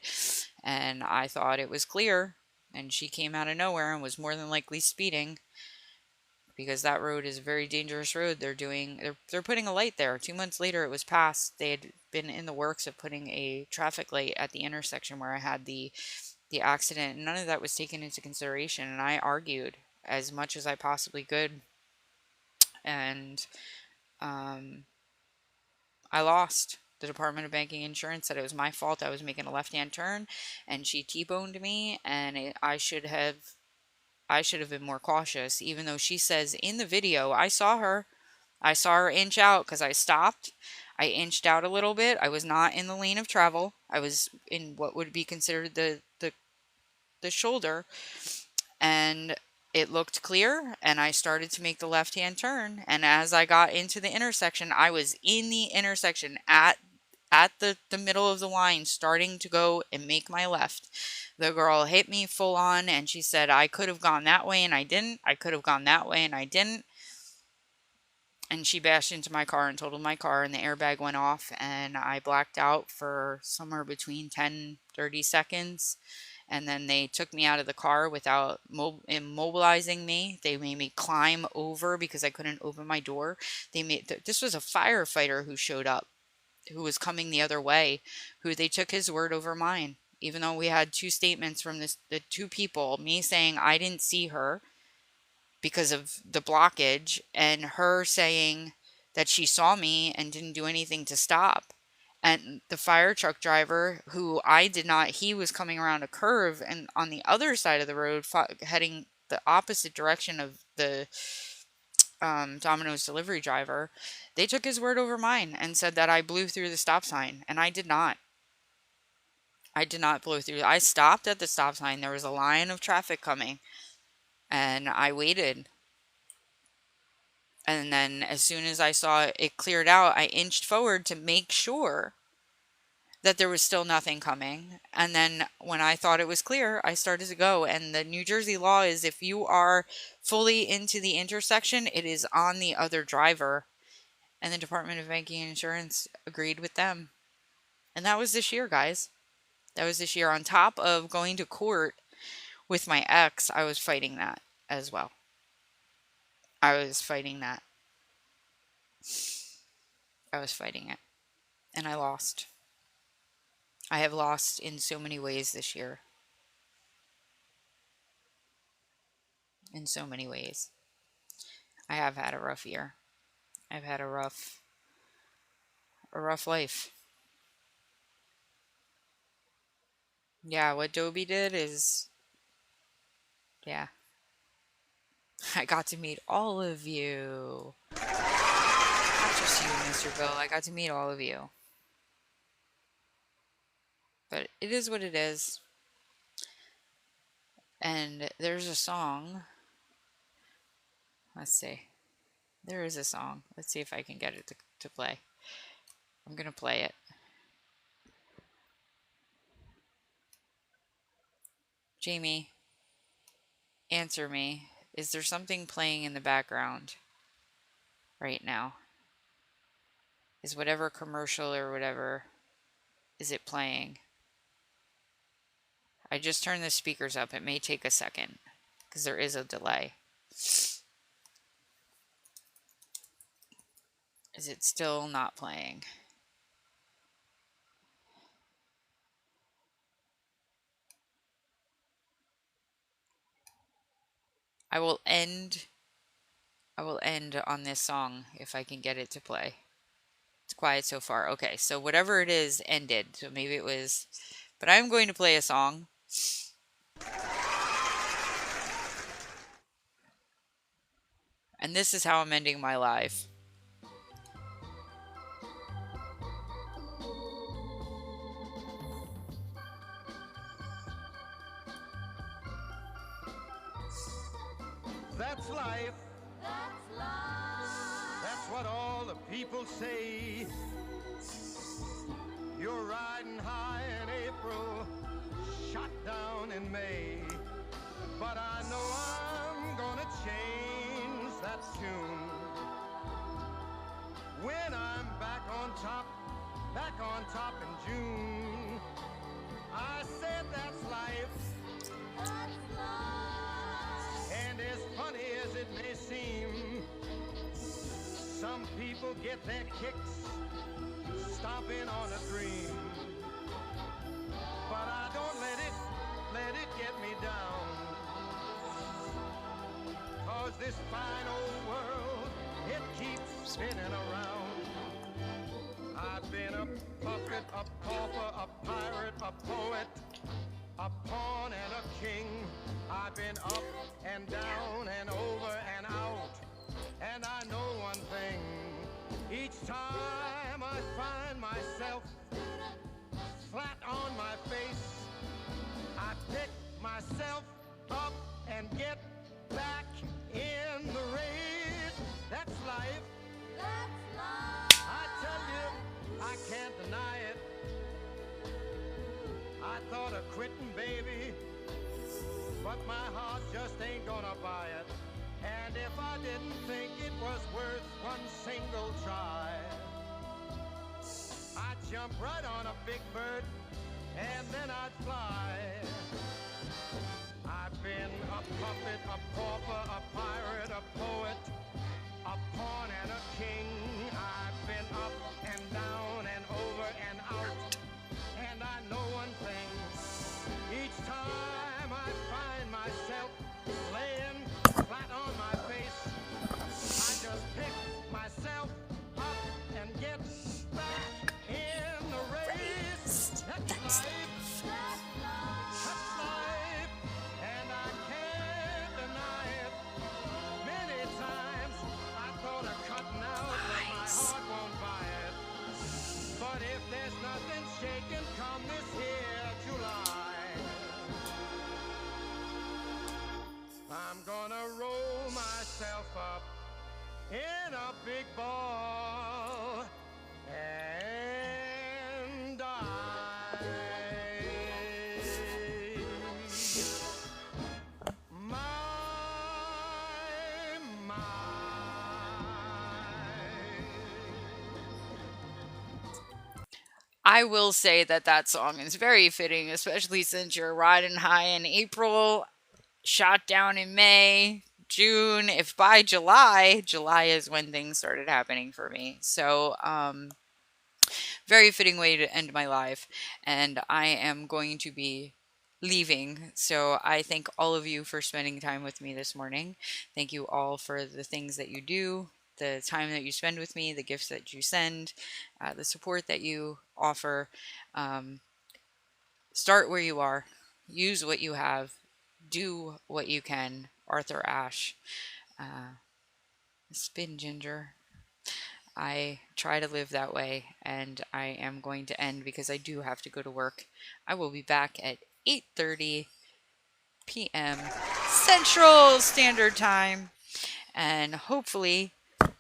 and I thought it was clear. And she came out of nowhere and was more than likely speeding, because that road is a very dangerous road. They're putting a light there. 2 months later, it was passed. They had been in the works of putting a traffic light at the intersection where I had the accident. None of that was taken into consideration, and I argued as much as I possibly could, and I lost. The Department of Banking and Insurance said it was my fault. I was making a left-hand turn, and she T-boned me, and I should have been more cautious, even though she says in the video, I saw her inch out, because I stopped. I inched out a little bit. I was not in the lane of travel. I was in what would be considered the shoulder, and it looked clear, and I started to make the left-hand turn, and as I got into the intersection, I was in the intersection at the middle of the line, starting to go and make my left. The girl hit me full on, and she said, "I could have gone that way and I didn't. I could have gone that way and I didn't." and she bashed into my car and totaled my car, and the airbag went off, and I blacked out for somewhere between 10-30 seconds. And then they took me out of the car without immobilizing me. They made me climb over because I couldn't open my door. This was a firefighter who showed up, who was coming the other way, who they took his word over mine. Even though we had two statements from the two people, me saying I didn't see her because of the blockage, and her saying that she saw me and didn't do anything to stop. And the fire truck driver, who I did not, he was coming around a curve and on the other side of the road, heading the opposite direction of the Domino's delivery driver. They took his word over mine and said that I blew through the stop sign, and I did not. I did not blow through. I stopped at the stop sign. There was a line of traffic coming, and I waited. And then as soon as I saw it cleared out, I inched forward to make sure that there was still nothing coming. And then when I thought it was clear, I started to go. And the New Jersey law is if you are fully into the intersection, it is on the other driver. And the Department of Banking and Insurance agreed with them. And that was this year, guys. That was this year. On top of going to court with my ex, I was fighting that as well. I was fighting that. I was fighting it. And I lost. I have lost in so many ways this year. In so many ways. I have had a rough year. I've had a rough life. Yeah, what Dobie did is, yeah. I got to meet all of you. Not just you, Mr. Bill. I got to meet all of you. But it is what it is. And there's a song. Let's see. There is a song. Let's see if I can get it to play. I'm going to play it. Jamie, answer me. Is there something playing in the background right now? Is whatever commercial or whatever, is it playing? I just turned the speakers up. It may take a second because there is a delay. Is it still not playing? I will end on this song if I can get it to play. It's quiet so far. Okay, so whatever it is ended. So maybe it was, but I'm going to play a song. And this is how I'm ending my life. That's life. That's life. That's what all the people say. You're riding high in April, shot down in May. But I know I'm gonna change that tune. When I'm back on top in June. I said that's life. That's life. And as funny as it may seem, some people get their kicks stomping on a dream. But I don't let it get me down. 'Cause this fine old world, it keeps spinning around. I've been a puppet, a pauper, a pirate, a poet, a pawn and a king. I've been up and down and over and out. And I know one thing, each time I find myself flat on my face, I pick myself up and get back in the race. That's life. That's life. I tell you, I can't deny it. I thought of quitting, baby, but my heart just ain't gonna buy it. And if I didn't think it was worth one single try, I'd jump right on a big bird and then I'd fly. I've been a puppet, a pauper, a pirate, a poet, a pawn and a king. I've been up and down and over and out. And I know one thing. Each time I find myself laying flat on my face, I just pick myself up and get back in the race. That's life. That's life. And I can't deny it. Many times I thought of cutting out, but my heart won't buy it. But if there's nothing shaking come this here July, I'm gonna roll myself up in a big ball and die. My, my. I will say that that song is very fitting, especially since you're riding high in April, shot down in May, June. If by July, July is when things started happening for me. So, very fitting way to end my life. And I am going to be leaving. So I thank all of you for spending time with me this morning. Thank you all for the things that you do, the time that you spend with me, the gifts that you send, the support that you offer. Um, Start where you are, use what you have, do what you can. Arthur Ashe, SpinGinger. I try to live that way, and I am going to end because I do have to go to work. I will be back at 8:30 p.m. Central Standard Time, and hopefully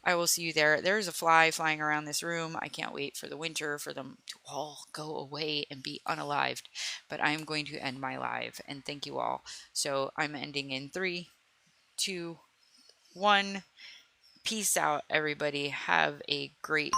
I will see you there. There's a fly flying around this room. I can't wait for the winter for them to all go away and be unalived. But I am going to end my live, and thank you all. So I'm ending in 3, 2, 1. Peace out, everybody. Have a great